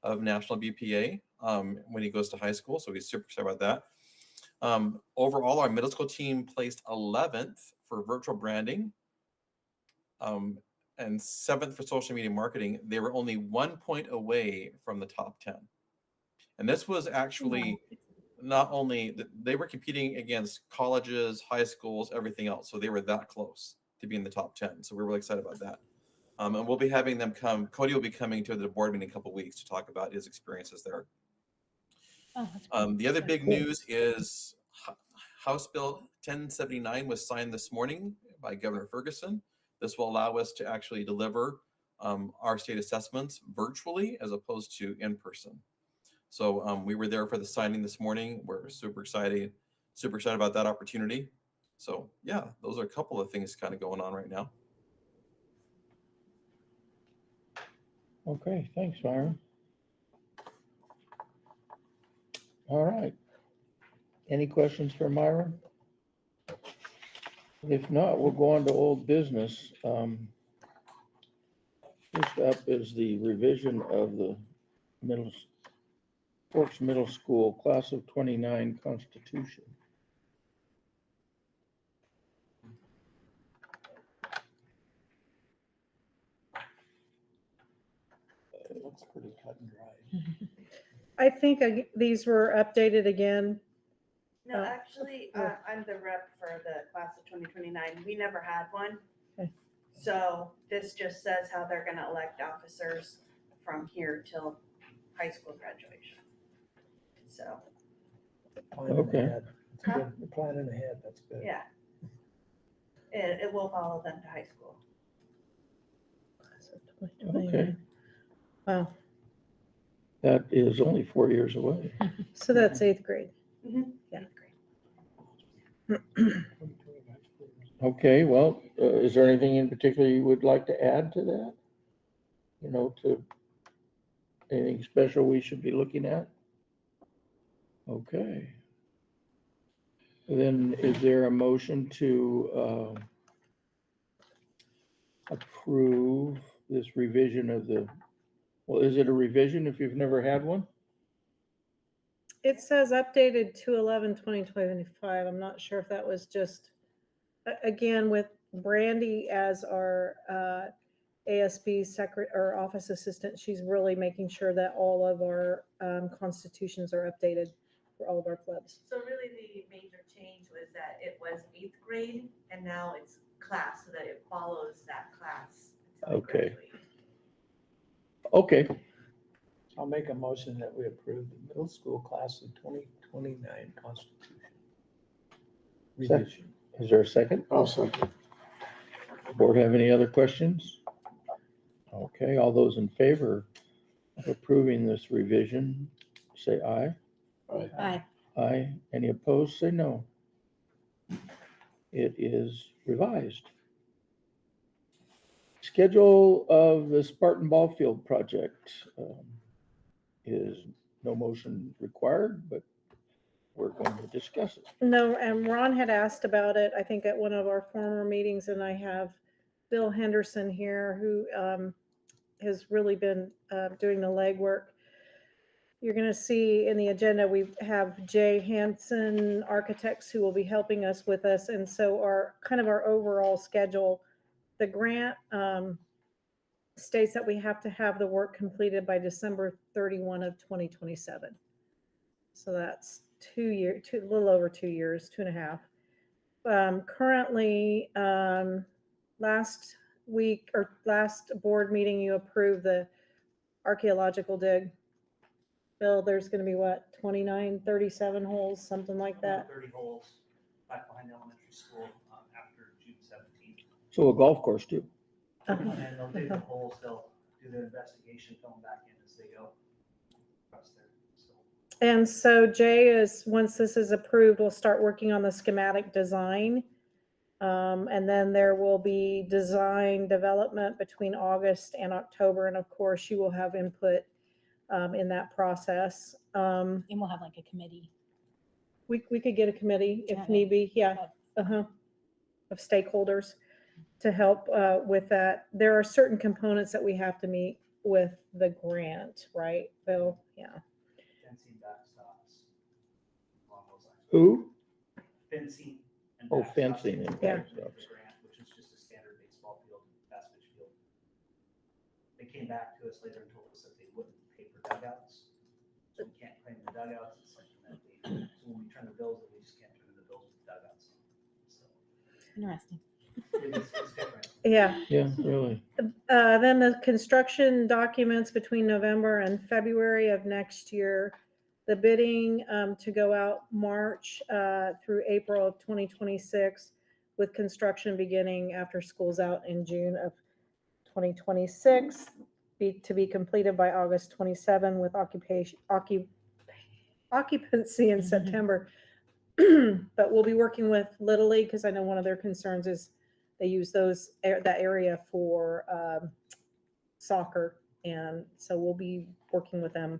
[SPEAKER 10] of National BPA when he goes to high school. So he's super excited about that. Overall, our middle school team placed 11th for virtual branding. and 7th for social media marketing. They were only 1 point away from the top 10. And this was actually not only they were competing against colleges, high schools, everything else. So they were that close to be in the top 10. So we're really excited about that. And we'll be having them come. Cody will be coming to the board meeting in a couple of weeks to talk about his experiences there.
[SPEAKER 2] Oh, that's great.
[SPEAKER 10] The other big news is House Bill 1079 was signed this morning by Governor Ferguson. This will allow us to actually deliver our state assessments virtually as opposed to in person. So we were there for the signing this morning. We're super excited about that opportunity. So yeah, those are a couple of things kind of going on right now.
[SPEAKER 1] Okay, thanks, Myron. All right. Any questions for Myron? If not, we'll go on to old business. First up is the revision of the Forks Middle School Class of 29 Constitution.
[SPEAKER 9] It looks pretty cut and dried.
[SPEAKER 3] I think these were updated again.
[SPEAKER 5] No,
[SPEAKER 3] Oh,
[SPEAKER 5] actually,
[SPEAKER 3] yeah.
[SPEAKER 5] I'm the rep for the class of 2029. We never had one.
[SPEAKER 3] Okay.
[SPEAKER 5] So this just says how they're gonna elect officers from here till high school graduation. So,
[SPEAKER 9] Planning
[SPEAKER 1] Okay.
[SPEAKER 9] ahead. That's good. You're planning ahead. That's good.
[SPEAKER 5] yeah. It will follow them to high school.
[SPEAKER 1] Okay,
[SPEAKER 3] Wow.
[SPEAKER 1] that is only 4 years away.
[SPEAKER 3] So that's 8th grade.
[SPEAKER 5] Yeah.
[SPEAKER 1] Okay, well, is there anything in particular you would like to add to that? You know, to anything special we should be looking at? Okay. Then is there a motion to approve this revision of well, is it a revision if you've never had one?
[SPEAKER 3] It says updated 2/11/2025. I'm not sure if that was just, again, with Brandy as our ASB secretary or office assistant, she's really making sure that all of our constitutions are updated for all of our clubs.
[SPEAKER 5] So really the major change was that it was 8th grade and now it's class so that it follows that class. until they
[SPEAKER 1] Okay.
[SPEAKER 5] graduate.
[SPEAKER 1] Okay,
[SPEAKER 9] I'll make a motion that we approve the middle school class of 2029 Constitution. Revision.
[SPEAKER 1] is there a second?
[SPEAKER 4] I'll second.
[SPEAKER 1] Board have any other questions? Okay, all those in favor of approving this revision, say aye.
[SPEAKER 2] Aye.
[SPEAKER 1] Aye. Any opposed, say no. It is revised. Schedule of the Spartan Ball Field project is no motion required, but we're going to discuss it.
[SPEAKER 3] No, and Ron had asked about it, I think at one of our former meetings, and I have Bill Henderson here who has really been doing the legwork. You're going to see in the agenda, we have Jay Hansen Architects who will be helping us with us. And so our overall schedule, the grant states that we have to have the work completed by December 31 of 2027. So that's a little over 2 years, 2.5. Currently, last board meeting, you approved the archaeological dig. Bill, there's gonna be what, 29, 37 holes, something like that?
[SPEAKER 11] 30 holes back behind the elementary school after June 17th.
[SPEAKER 1] So a golf course too.
[SPEAKER 11] And then they'll do the holes, they'll do the investigation, fill them back in as they go across there. So
[SPEAKER 3] And so Jay once this is approved, we'll start working on the schematic design. And then there will be design development between August and October. And of course, you will have input in that process.
[SPEAKER 2] And we'll have like a committee.
[SPEAKER 3] We could get a committee if
[SPEAKER 2] Yeah.
[SPEAKER 3] need be, yeah, of stakeholders to help with that. There are certain components that we have to meet with the grant, right, Bill? Yeah.
[SPEAKER 11] fencing backstops along those lines.
[SPEAKER 1] Who?
[SPEAKER 11] Fencing and
[SPEAKER 1] Oh,
[SPEAKER 11] backstops
[SPEAKER 1] fencing and
[SPEAKER 11] is part of
[SPEAKER 3] backstops.
[SPEAKER 11] the grant, which is just a standard baseball field, basketball field came back to us later and told us that they wouldn't pay for dugouts. So we can't claim the dugouts, it's like, so when we turn the bills, we just can't turn the bills with dugouts. So
[SPEAKER 2] Interesting.
[SPEAKER 11] it's different.
[SPEAKER 3] Yeah.
[SPEAKER 1] Yeah, really.
[SPEAKER 3] Then the construction documents between November and February of next year. The bidding to go out March through April of 2026, with construction beginning after school's out in June of 2026, to be completed by August 27, with occupancy in September. But we'll be working with Little League, because I know one of their concerns is they use that area for soccer. And so we'll be working with them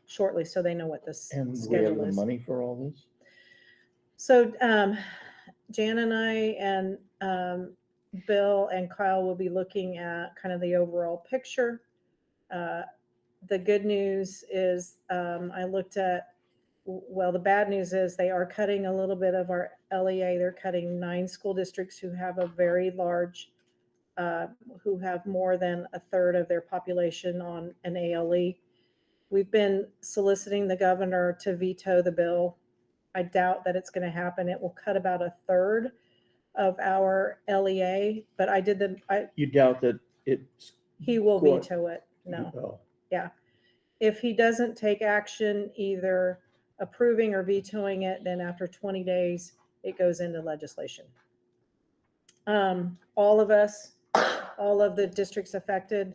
[SPEAKER 3] shortly, so they know what this
[SPEAKER 1] And we have
[SPEAKER 3] schedule
[SPEAKER 1] the
[SPEAKER 3] is.
[SPEAKER 1] money for all this?
[SPEAKER 3] So Jan and I and Bill and Kyle will be looking at kind of the overall picture. The good news is I looked at, well, the bad news is they are cutting a little bit of our LEA. They're cutting 9 school districts who have a very large, who have more than a third of their population on an ALE. We've been soliciting the governor to veto the bill. I doubt that it's going to happen. It will cut about a third of our LEA, but
[SPEAKER 1] You doubt that it's.
[SPEAKER 3] he will
[SPEAKER 1] Go on.
[SPEAKER 3] veto it. No.
[SPEAKER 1] Oh,
[SPEAKER 3] Yeah. If he doesn't take action, either approving or vetoing it, then after 20 days, it goes into legislation. All of us, all of the districts affected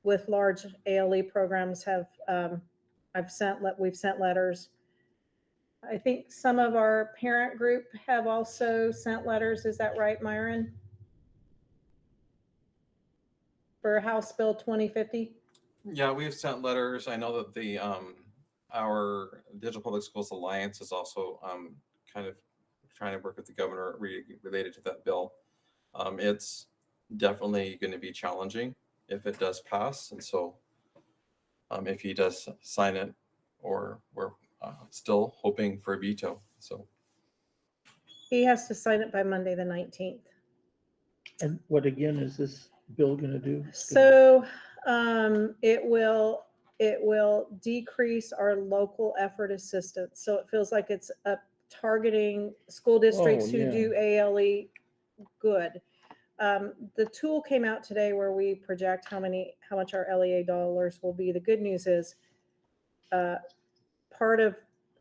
[SPEAKER 3] with large ALE programs have, we've sent letters. I think some of our parent group have also sent letters. Is that right, Myron? For House Bill 2050?
[SPEAKER 10] Yeah, we've sent letters. I know that our Digital Public Schools Alliance is also kind of trying to work with the governor related to that bill. It's definitely going to be challenging if it does pass. And so if he does sign it, or we're still hoping for a veto. So
[SPEAKER 3] He has to sign it by Monday, the 19th.
[SPEAKER 1] and what again is this bill gonna do?
[SPEAKER 3] So it will decrease our local effort assistance. So it feels like it's targeting school districts who
[SPEAKER 1] yeah.
[SPEAKER 3] do ALE good. The tool came out today where we project how much our LEA dollars will be. The good news is part of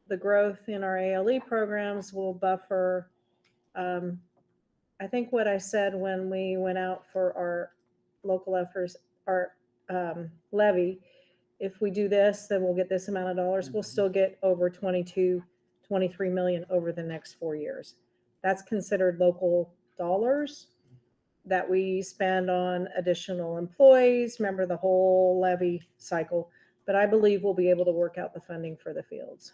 [SPEAKER 3] the growth in our ALE programs will buffer. I think what I said when we went out for our local efforts, our levy, if we do this, then we'll get this amount of dollars. We'll still get over 22, 23 million over the next 4 years. That's considered local dollars that we spend on additional employees. Remember the whole levy cycle. But I believe we'll be able to work out the funding for the fields.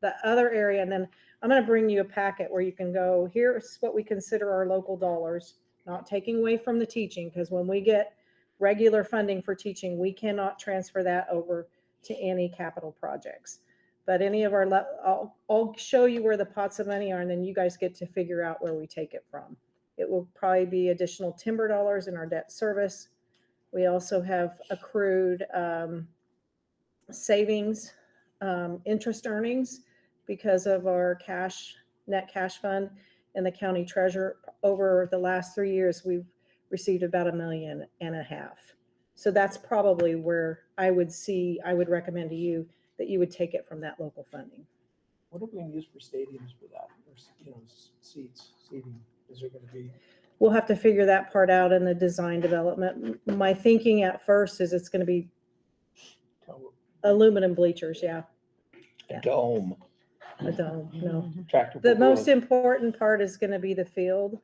[SPEAKER 3] The other area, and then I'm going to bring you a packet where you can go, here's what we consider our local dollars, not taking away from the teaching, because when we get regular funding for teaching, we cannot transfer that over to any capital projects. But any of our, I'll show you where the pots of money are, and then you guys get to figure out where we take it from. It will probably be additional timber dollars in our debt service. We also have accrued savings, interest earnings, because of our net cash fund and the county treasurer. Over the last 3 years, we've received about $1.5 million. So that's probably where I would recommend to you that you would take it from that local funding.
[SPEAKER 9] What are we gonna use for stadiums for that? Or, seating? Is there gonna be?
[SPEAKER 3] We'll have to figure that part out in the design development. My thinking at first is it's going to be aluminum bleachers. Yeah.
[SPEAKER 1] A dome.
[SPEAKER 3] A dome. No.
[SPEAKER 1] Tractor
[SPEAKER 3] The
[SPEAKER 1] for
[SPEAKER 3] most
[SPEAKER 1] growth.
[SPEAKER 3] important part is going to be the field.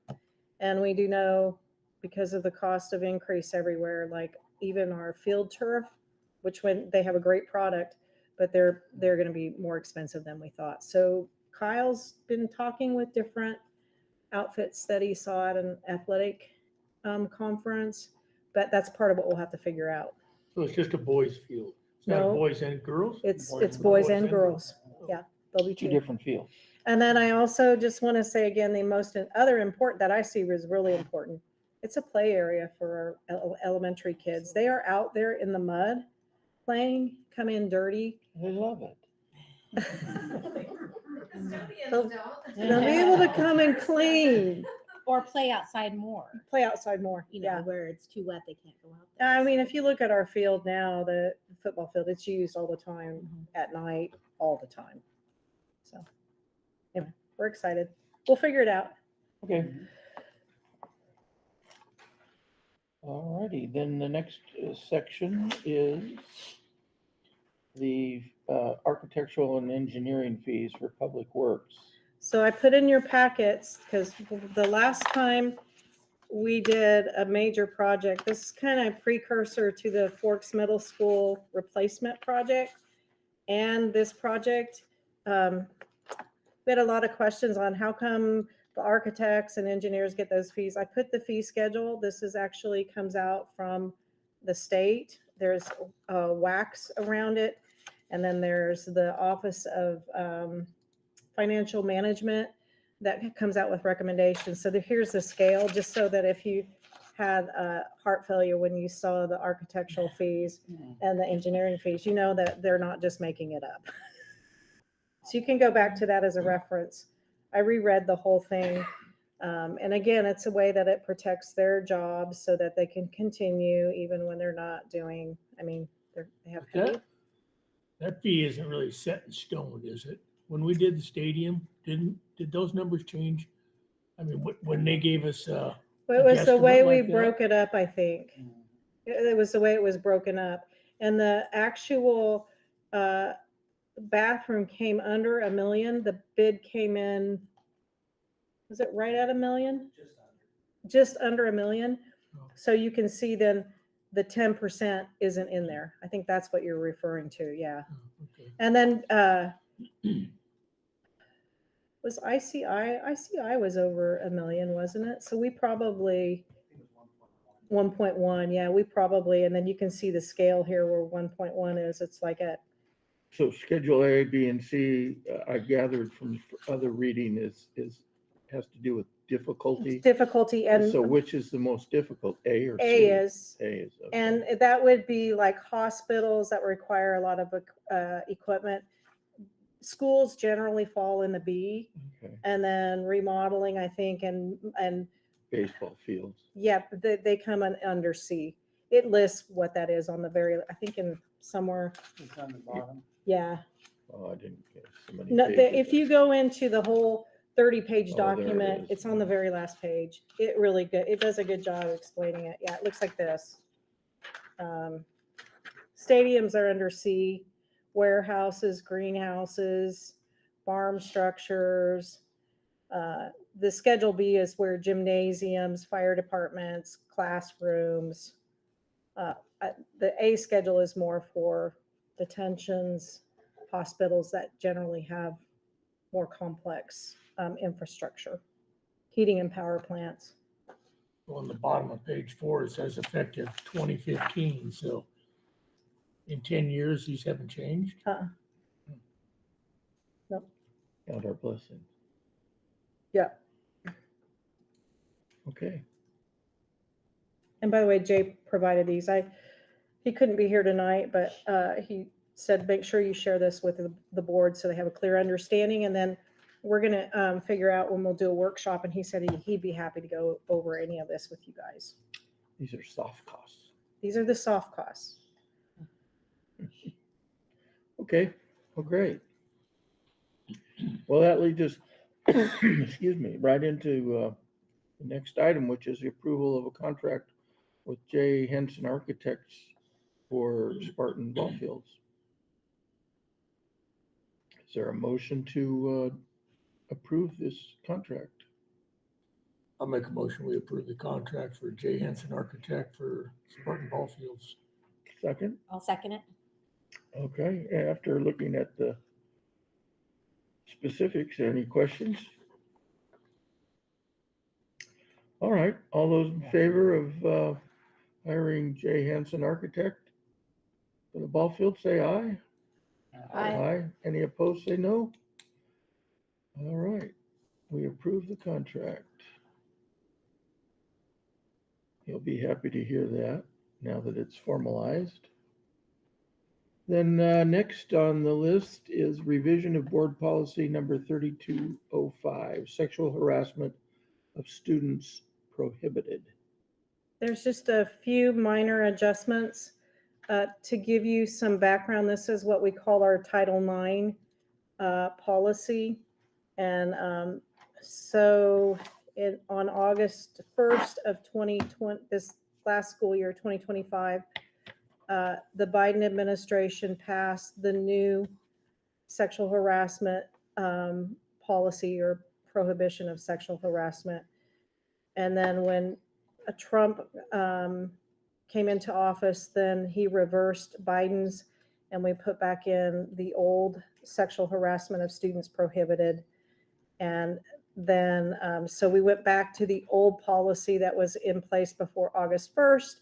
[SPEAKER 3] And we do know, because of the cost of increase everywhere, like even our field turf, which when they have a great product, but they're going to be more expensive than we thought. So Kyle's been talking with different outfits that he saw at an athletic conference, but that's part of what we'll have to figure out.
[SPEAKER 4] So it's just a boys field. It's not
[SPEAKER 3] No.
[SPEAKER 4] boys and girls?
[SPEAKER 3] It's boys and girls. Yeah, there'll be
[SPEAKER 1] Two
[SPEAKER 3] two.
[SPEAKER 1] different fields.
[SPEAKER 3] And then I also just want to say again, the most other important that I see is really important It's a play area for our elementary kids. They are out there in the mud playing, come in dirty.
[SPEAKER 9] I love it.
[SPEAKER 3] They'll they'll be able to come and clean,
[SPEAKER 2] Or play outside more,
[SPEAKER 3] play outside more.
[SPEAKER 2] you know,
[SPEAKER 3] Yeah.
[SPEAKER 2] where it's too wet, they can't go out there.
[SPEAKER 3] I mean, if you look at our field now, the football field, it's used all the time
[SPEAKER 2] Mhm.
[SPEAKER 3] at night, all the time. So, anyway, we're excited. We'll figure it out.
[SPEAKER 9] Okay. Alrighty, then the next section is the architectural and engineering fees for public works.
[SPEAKER 3] So I put in your packets, because the last time we did a major project, this is kind of precursor to the Forks Middle School replacement project. And this project, we had a lot of questions on how come the architects and engineers get those fees. I put the fee schedule. This is actually comes out from the state. There's wax around it. And then there's the Office of Financial Management that comes out with recommendations. So here's the scale, just so that if you had heart failure when you saw the architectural fees and the engineering fees, you know that they're not just making it up. So you can go back to that as a reference. I reread the whole thing. And again, it's a way that it protects their jobs so that they can continue even when they're not doing, I mean, they have heavy.
[SPEAKER 4] That fee isn't really set in stone, is it? When we did the stadium, did those numbers change? I mean, when they gave us,
[SPEAKER 3] But it was the
[SPEAKER 4] guesstimate
[SPEAKER 3] way we
[SPEAKER 4] like that?
[SPEAKER 3] broke it up, I think. It was the way it was broken up. And the actual bathroom came under $1 million. The bid came in, was it right at $1 million? Just under $1 million.
[SPEAKER 4] Oh.
[SPEAKER 3] So you can see then the 10% isn't in there. I think that's what you're referring to, yeah.
[SPEAKER 4] Oh, okay.
[SPEAKER 3] And then was ICI was over $1 million, wasn't it? So we probably 1.1, yeah, we probably, and then you can see the scale here where 1.1 is. It's like at
[SPEAKER 1] So Schedule A, B, and C, I gathered from other reading has to do with difficulty.
[SPEAKER 3] difficulty, and
[SPEAKER 1] So which is the most difficult, A or C?
[SPEAKER 3] A is.
[SPEAKER 1] A is. Okay.
[SPEAKER 3] And that would be like hospitals that require a lot of equipment. Schools generally fall in the B,
[SPEAKER 1] Okay.
[SPEAKER 3] and then remodeling, I think, and
[SPEAKER 1] Baseball fields.
[SPEAKER 3] yeah, they come under C. It lists what that is on the very, I think in somewhere,
[SPEAKER 9] It's on the bottom.
[SPEAKER 3] yeah.
[SPEAKER 1] Oh, I didn't get so many
[SPEAKER 3] No,
[SPEAKER 1] pages.
[SPEAKER 3] if you go into the whole 30-page
[SPEAKER 1] Oh, there it
[SPEAKER 3] document,
[SPEAKER 1] is.
[SPEAKER 3] it's on the very last page. It really good. It does a good job explaining it. Yeah, it looks like this. Stadiums are under C, warehouses, greenhouses, farm structures. The Schedule B is where gymnasiums, fire departments, classrooms. The A schedule is more for detentions, hospitals that generally have more complex infrastructure, heating and power plants.
[SPEAKER 4] on the bottom of page 4, it says effective 2015, so in 10 years, these haven't changed?
[SPEAKER 1] Count our blessings.
[SPEAKER 3] Yeah.
[SPEAKER 1] Okay.
[SPEAKER 3] And by the way, Jay provided these. He couldn't be here tonight, but he said, make sure you share this with the board so they have a clear understanding. And then we're going to figure out when we'll do a workshop. And he said he'd be happy to go over any of this with you guys.
[SPEAKER 1] These are soft costs.
[SPEAKER 3] These are the soft costs.
[SPEAKER 1] Okay, well, great. Well, that leads us, excuse me, right into the next item, which is the approval of a contract with J. Henson Architects for Spartan Ball Fields. Is there a motion to approve this contract?
[SPEAKER 4] I'll make a motion, we approve the contract for J. Henson Architect for Spartan Ball Fields.
[SPEAKER 1] Second?
[SPEAKER 2] I'll second it.
[SPEAKER 1] Okay, after looking at the specifics, any questions? All right, all those in favor of hiring J. Hansen Architect for the ball field, say aye.
[SPEAKER 2] Aye.
[SPEAKER 1] Any opposed, say no. All right, we approve the contract. He'll be happy to hear that now that it's formalized. Then next on the list is revision of board policy number 3205, sexual harassment of students prohibited.
[SPEAKER 3] There's just a few minor adjustments. To give you some background, this is what we call our Title IX policy. And so on August 1st of 2020, this last school year, 2025, the Biden administration passed the new sexual harassment policy or prohibition of sexual harassment. And then when Trump came into office, then he reversed Biden's and we put back in the old sexual harassment of students prohibited. And then, so we went back to the old policy that was in place before August 1st.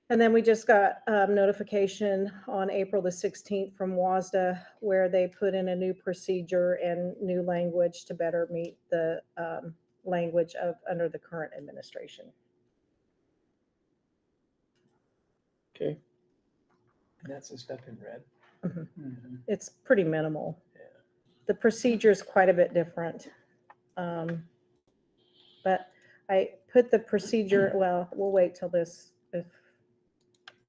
[SPEAKER 3] And then we just got notification on April the 16th from WASDA where they put in a new procedure and new language to better meet the language of under the current administration.
[SPEAKER 1] Okay.
[SPEAKER 9] And that's the stuff in red.
[SPEAKER 3] Mhm.
[SPEAKER 9] Mhm.
[SPEAKER 3] It's pretty minimal.
[SPEAKER 9] Yeah.
[SPEAKER 3] The procedure is quite a bit different. But I put the procedure, well, we'll wait till this,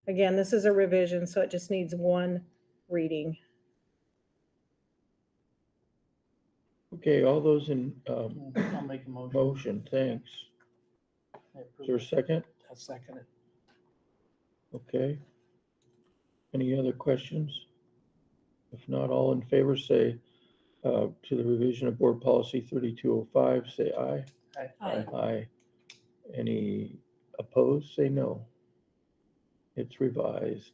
[SPEAKER 3] again, this is a revision, so it just needs one reading.
[SPEAKER 1] Okay, all those in
[SPEAKER 9] I'll make a motion.
[SPEAKER 1] motion, thanks.
[SPEAKER 9] I
[SPEAKER 1] Is
[SPEAKER 9] approve
[SPEAKER 1] there a
[SPEAKER 9] it.
[SPEAKER 1] second?
[SPEAKER 9] I'll second it.
[SPEAKER 1] Okay. Any other questions? If not, all in favor say to the revision of board policy 3205, say aye.
[SPEAKER 9] Aye.
[SPEAKER 1] Aye. Any opposed, say no. It's revised.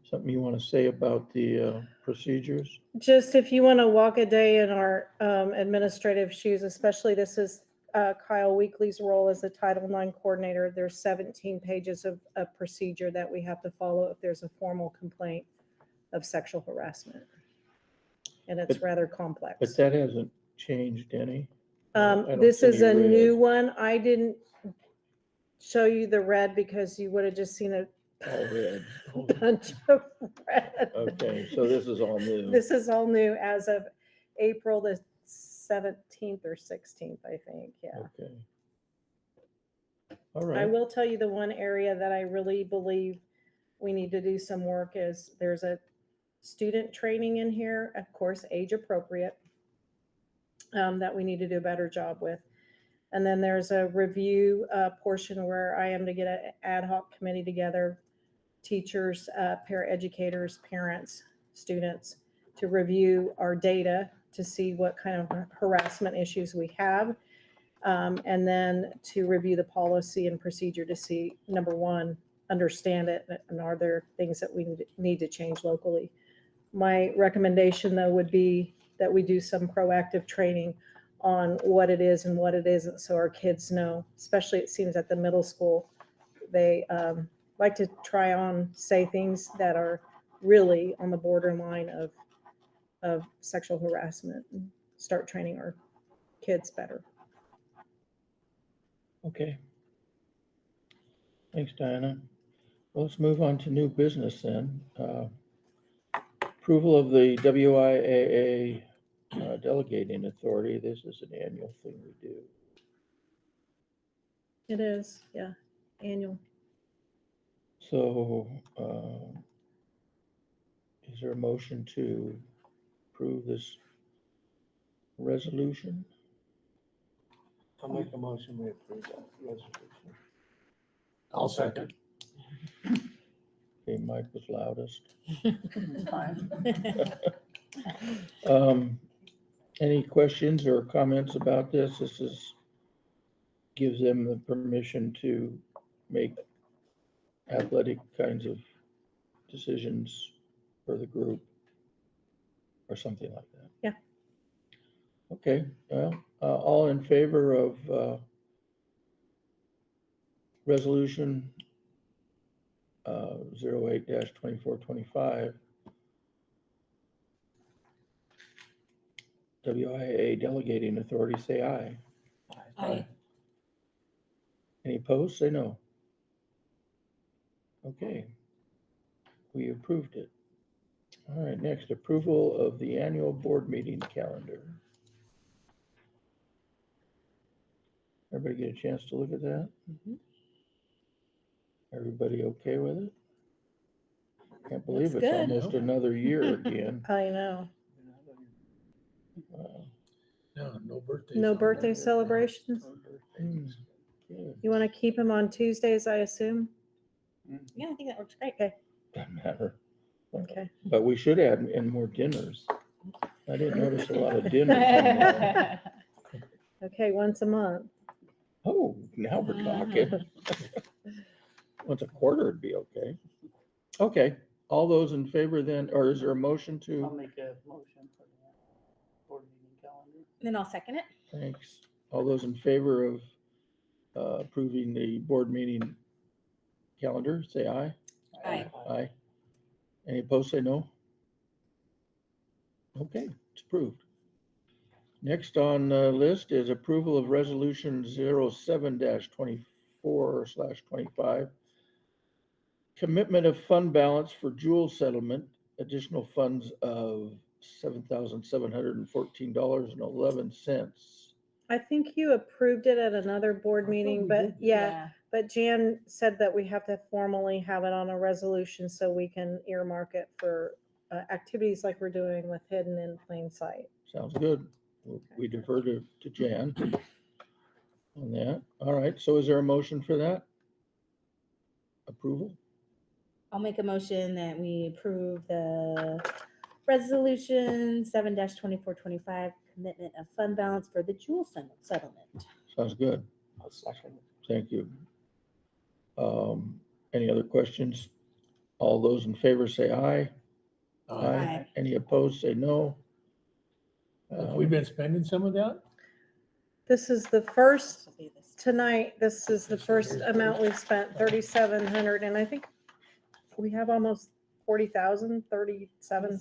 [SPEAKER 1] Something you want to say about the procedures?
[SPEAKER 3] Just if you want to walk a day in our administrative shoes, especially this is Kyle Weekly's role as the Title IX coordinator, there's 17 pages of a procedure that we have to follow if there's a formal complaint of sexual harassment. And it's
[SPEAKER 1] But-
[SPEAKER 3] rather complex.
[SPEAKER 1] But that hasn't changed any. I don't
[SPEAKER 3] This
[SPEAKER 1] see
[SPEAKER 3] is
[SPEAKER 1] any
[SPEAKER 3] a
[SPEAKER 1] red.
[SPEAKER 3] new one. I didn't show you the red because you would have just seen a
[SPEAKER 1] All red.
[SPEAKER 3] bunch of red.
[SPEAKER 1] Okay, so this is all new.
[SPEAKER 3] This is all new as of April the 17th or 16th, I think, yeah.
[SPEAKER 1] Okay. All
[SPEAKER 3] I
[SPEAKER 1] right.
[SPEAKER 3] will tell you the one area that I really believe we need to do some work is there's a student training in here, of course, age appropriate, that we need to do a better job with. And then there's a review portion where I am to get an ad hoc committee together, teachers, paraeducators, parents, students, to review our data to see what kind of harassment issues we have. And then to review the policy and procedure to see, number one, understand it, and are there things that we need to change locally. My recommendation, though, would be that we do some proactive training on what it is and what it isn't, so our kids know, especially it seems at the middle school, they like to try on, say things that are really on the borderline of sexual harassment, and start training our kids better.
[SPEAKER 1] Okay. Thanks, Diana. Well, let's move on to new business then. Approval of the WIAA delegating authority. This is an annual thing we do.
[SPEAKER 3] It is, yeah, annual.
[SPEAKER 1] So is there a motion to approve this resolution?
[SPEAKER 9] I'll make a motion, we approve that resolution.
[SPEAKER 4] I'll second.
[SPEAKER 1] Okay, Mike was loudest.
[SPEAKER 9] Fine.
[SPEAKER 1] Any questions or comments about this? This is, gives them the permission to make athletic kinds of decisions for the group or something like that.
[SPEAKER 3] Yeah.
[SPEAKER 1] Okay, well, all in favor of resolution 08-2425, WIA delegating authority, say aye.
[SPEAKER 9] Aye.
[SPEAKER 1] Any Any opposed, say no. Okay. We approved it. All right, next, approval of the annual board meeting calendar. Everybody get a chance to look at that?
[SPEAKER 2] Mhm.
[SPEAKER 1] Everybody okay with it? Can't believe
[SPEAKER 2] Looks
[SPEAKER 1] it's
[SPEAKER 2] good.
[SPEAKER 1] almost another year again.
[SPEAKER 3] I know.
[SPEAKER 1] Wow.
[SPEAKER 4] No, no birthdays.
[SPEAKER 3] No
[SPEAKER 4] on
[SPEAKER 3] birthday
[SPEAKER 4] there.
[SPEAKER 3] celebrations?
[SPEAKER 1] Hmm, good.
[SPEAKER 3] You want to keep them on Tuesdays, I assume?
[SPEAKER 2] Yeah, I think that works great.
[SPEAKER 1] Doesn't matter.
[SPEAKER 3] Okay.
[SPEAKER 1] But we should add in more dinners. I didn't notice a lot of dinners in there.
[SPEAKER 3] Okay, once a month.
[SPEAKER 1] Oh, now we're talking. Once a quarter would be okay. Okay, all those in favor then, or is there a motion
[SPEAKER 9] I'll
[SPEAKER 1] to?
[SPEAKER 9] make a motion for the board meeting calendar.
[SPEAKER 2] Then I'll second it.
[SPEAKER 1] Thanks. All those in favor of approving the board meeting calendar, say aye.
[SPEAKER 2] Aye.
[SPEAKER 1] Aye. Any opposed, say no. Okay, it's approved. Next on the list is approval of resolution 07-24/25. Commitment of fund balance for Jewel settlement, additional funds of $7,714.11.
[SPEAKER 3] I think you approved it at another board meeting, but yeah, but Jan said that we have to formally have it on a resolution so we can earmark it for activities like we're doing with Hidden in Plain Sight.
[SPEAKER 1] Sounds good. We defer to Jan on that. All right, so is there a motion for that? Approval?
[SPEAKER 2] I'll make a motion that we approve the resolution 7-2425 commitment of fund balance for the Jewel settlement.
[SPEAKER 1] Sounds good.
[SPEAKER 9] I'll second it.
[SPEAKER 1] Thank you. Any other questions? All those in favor say aye.
[SPEAKER 2] Aye.
[SPEAKER 1] Any opposed, say no.
[SPEAKER 4] Have we been spending some of that?
[SPEAKER 3] This is the first,
[SPEAKER 2] This will be this.
[SPEAKER 3] tonight, this is the first amount we've spent, 3,700, and I think we have almost 40,000, 37.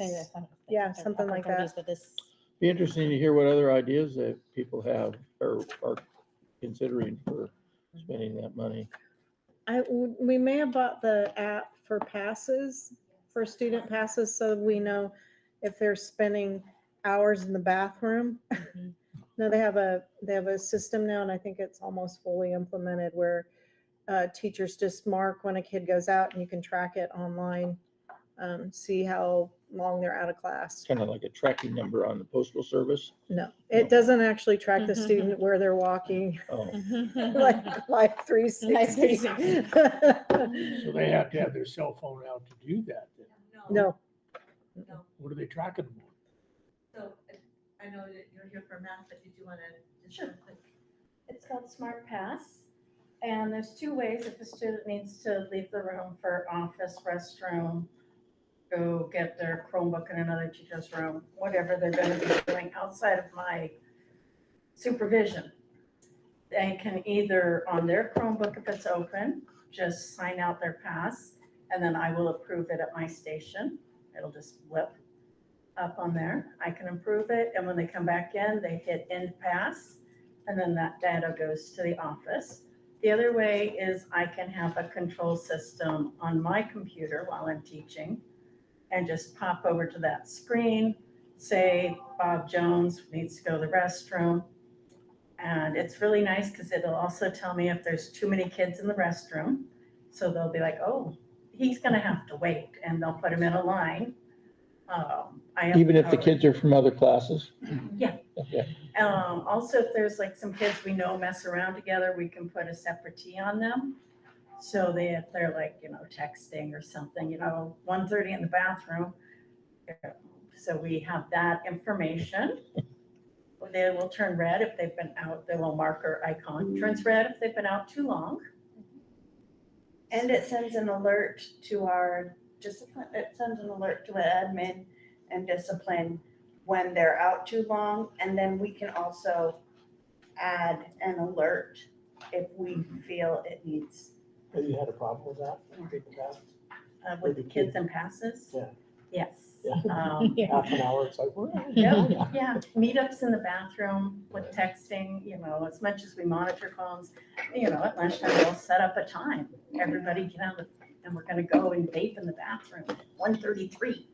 [SPEAKER 3] Yeah, something like that.
[SPEAKER 2] But this,
[SPEAKER 1] Be interesting to hear what other ideas that people have or are considering for spending that money.
[SPEAKER 3] We may have bought the app for passes, for student passes, so we know if they're spending hours in the bathroom.
[SPEAKER 2] Mhm.
[SPEAKER 3] No, they have a system now, and I think it's almost fully implemented where teachers just mark when a kid goes out, and you can track it online, see how long they're out of class.
[SPEAKER 1] Kind of like a tracking number on the postal service.
[SPEAKER 3] No, it doesn't actually track the student where they're walking,
[SPEAKER 1] Oh,
[SPEAKER 3] like Life 360.
[SPEAKER 4] So they have to have their cell phone out to do that then.
[SPEAKER 3] No,
[SPEAKER 4] What are they tracking them on?
[SPEAKER 5] So I know that you're here for math, but did you want to just real quick?
[SPEAKER 12] It's called Smart Pass, and there's two ways if a student needs to leave the room for office, restroom, go get their Chromebook in another teacher's room, whatever they're gonna be doing outside of my supervision. They can either, on their Chromebook, if it's open, just sign out their pass, and then I will approve it at my station. It'll just flip up on there. I can approve it, and when they come back in, they hit end pass, and then that data goes to the office. The other way is I can have a control system on my computer while I'm teaching and just pop over to that screen, say Bob Jones needs to go to the restroom. And it's really nice because it'll also tell me if there's too many kids in the restroom. So they'll be like, oh, he's gonna have to wait, and they'll put him in a line.
[SPEAKER 1] even if the kids are from other classes?
[SPEAKER 12] Yeah.
[SPEAKER 1] Okay.
[SPEAKER 12] Also, if there's like some kids we know mess around together, we can put a separate T on them. So if they're like, texting or something, 1:30 in the bathroom. So we have that information. They will turn red if they've been out, the little marker icon turns red if they've been out too long.
[SPEAKER 5] And it sends an alert to our discipline, it sends an alert to admin and discipline when they're out too long. And then we can also add an alert if we feel it needs.
[SPEAKER 9] Have you had a problem with that?
[SPEAKER 12] With the kids and passes.
[SPEAKER 9] Yeah.
[SPEAKER 12] Yes.
[SPEAKER 9] Yeah.
[SPEAKER 2] Yeah.
[SPEAKER 9] Half an hour, it's like,
[SPEAKER 12] Yeah, meetups in the bathroom with texting, as much as we monitor phones, at lunchtime, we'll set up a time. Everybody get out and we're gonna go and vape in the bathroom, 1:33.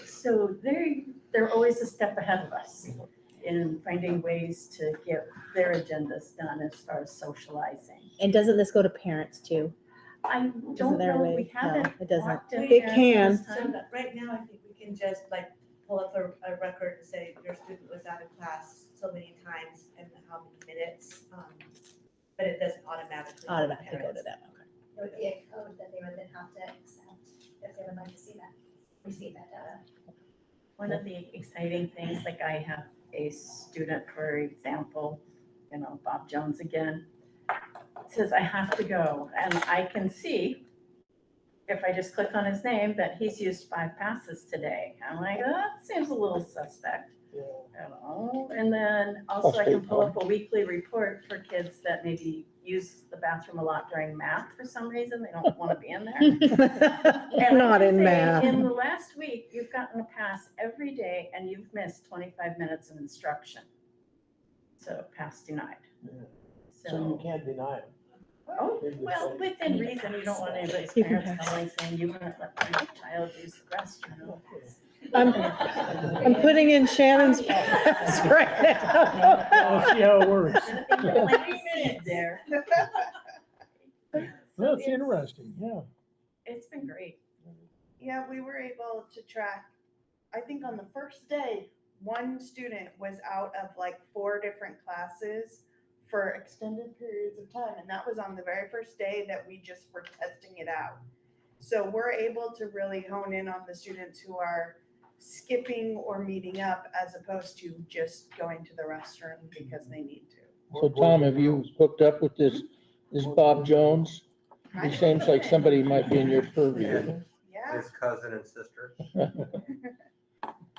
[SPEAKER 12] So they're always a step ahead of us in finding ways to get their agendas done as far as socializing.
[SPEAKER 2] And doesn't this go to parents too?
[SPEAKER 12] I don't
[SPEAKER 2] there a
[SPEAKER 12] know,
[SPEAKER 2] way?
[SPEAKER 12] we haven't.
[SPEAKER 2] No, it doesn't.
[SPEAKER 12] walked in
[SPEAKER 3] It
[SPEAKER 12] there
[SPEAKER 3] can.
[SPEAKER 12] this
[SPEAKER 13] So
[SPEAKER 12] time.
[SPEAKER 13] that right now, I think we can just like pull up a record and say your student was out of class so many times and how many minutes. But it doesn't automatically.
[SPEAKER 2] Automatically go to them.
[SPEAKER 7] It would be a code that they would then have to accept if they would like to see that, receive that data.
[SPEAKER 12] One of the exciting things, like I have a student, for example, Bob Jones again, says I have to go, and I can see if I just click on his name that he's used 5 passes today. I'm like, oh, that seems a little suspect. And then also I can pull up a weekly report for kids that maybe use the bathroom a lot during math for some reason. They don't want to be in there. And I
[SPEAKER 3] Not
[SPEAKER 12] can
[SPEAKER 3] in
[SPEAKER 12] say,
[SPEAKER 3] math.
[SPEAKER 12] in the last week, you've gotten a pass every day and you've missed 25 minutes of instruction. So pass denied.
[SPEAKER 9] so you can't deny it.
[SPEAKER 12] Oh, well, within reason, you don't want anybody's
[SPEAKER 2] You can
[SPEAKER 12] parents
[SPEAKER 2] pass.
[SPEAKER 12] calling saying you wouldn't let my child use the restroom.
[SPEAKER 3] I'm putting in Shannon's pass right now.
[SPEAKER 4] Let's see how it works.
[SPEAKER 12] There.
[SPEAKER 4] Well, it's interesting, yeah.
[SPEAKER 12] It's been great.
[SPEAKER 5] Yeah, we were able to track, I think on the first day, one student was out of like 4 different classes for extended periods of time. And that was on the very first day that we just were testing it out. So we're able to really hone in on the students who are skipping or meeting up as opposed to just going to the restroom because they need to.
[SPEAKER 1] So Tom, have you hooked up with this Bob Jones? He seems like somebody might be in your purview.
[SPEAKER 5] Yeah.
[SPEAKER 8] His cousin and sister.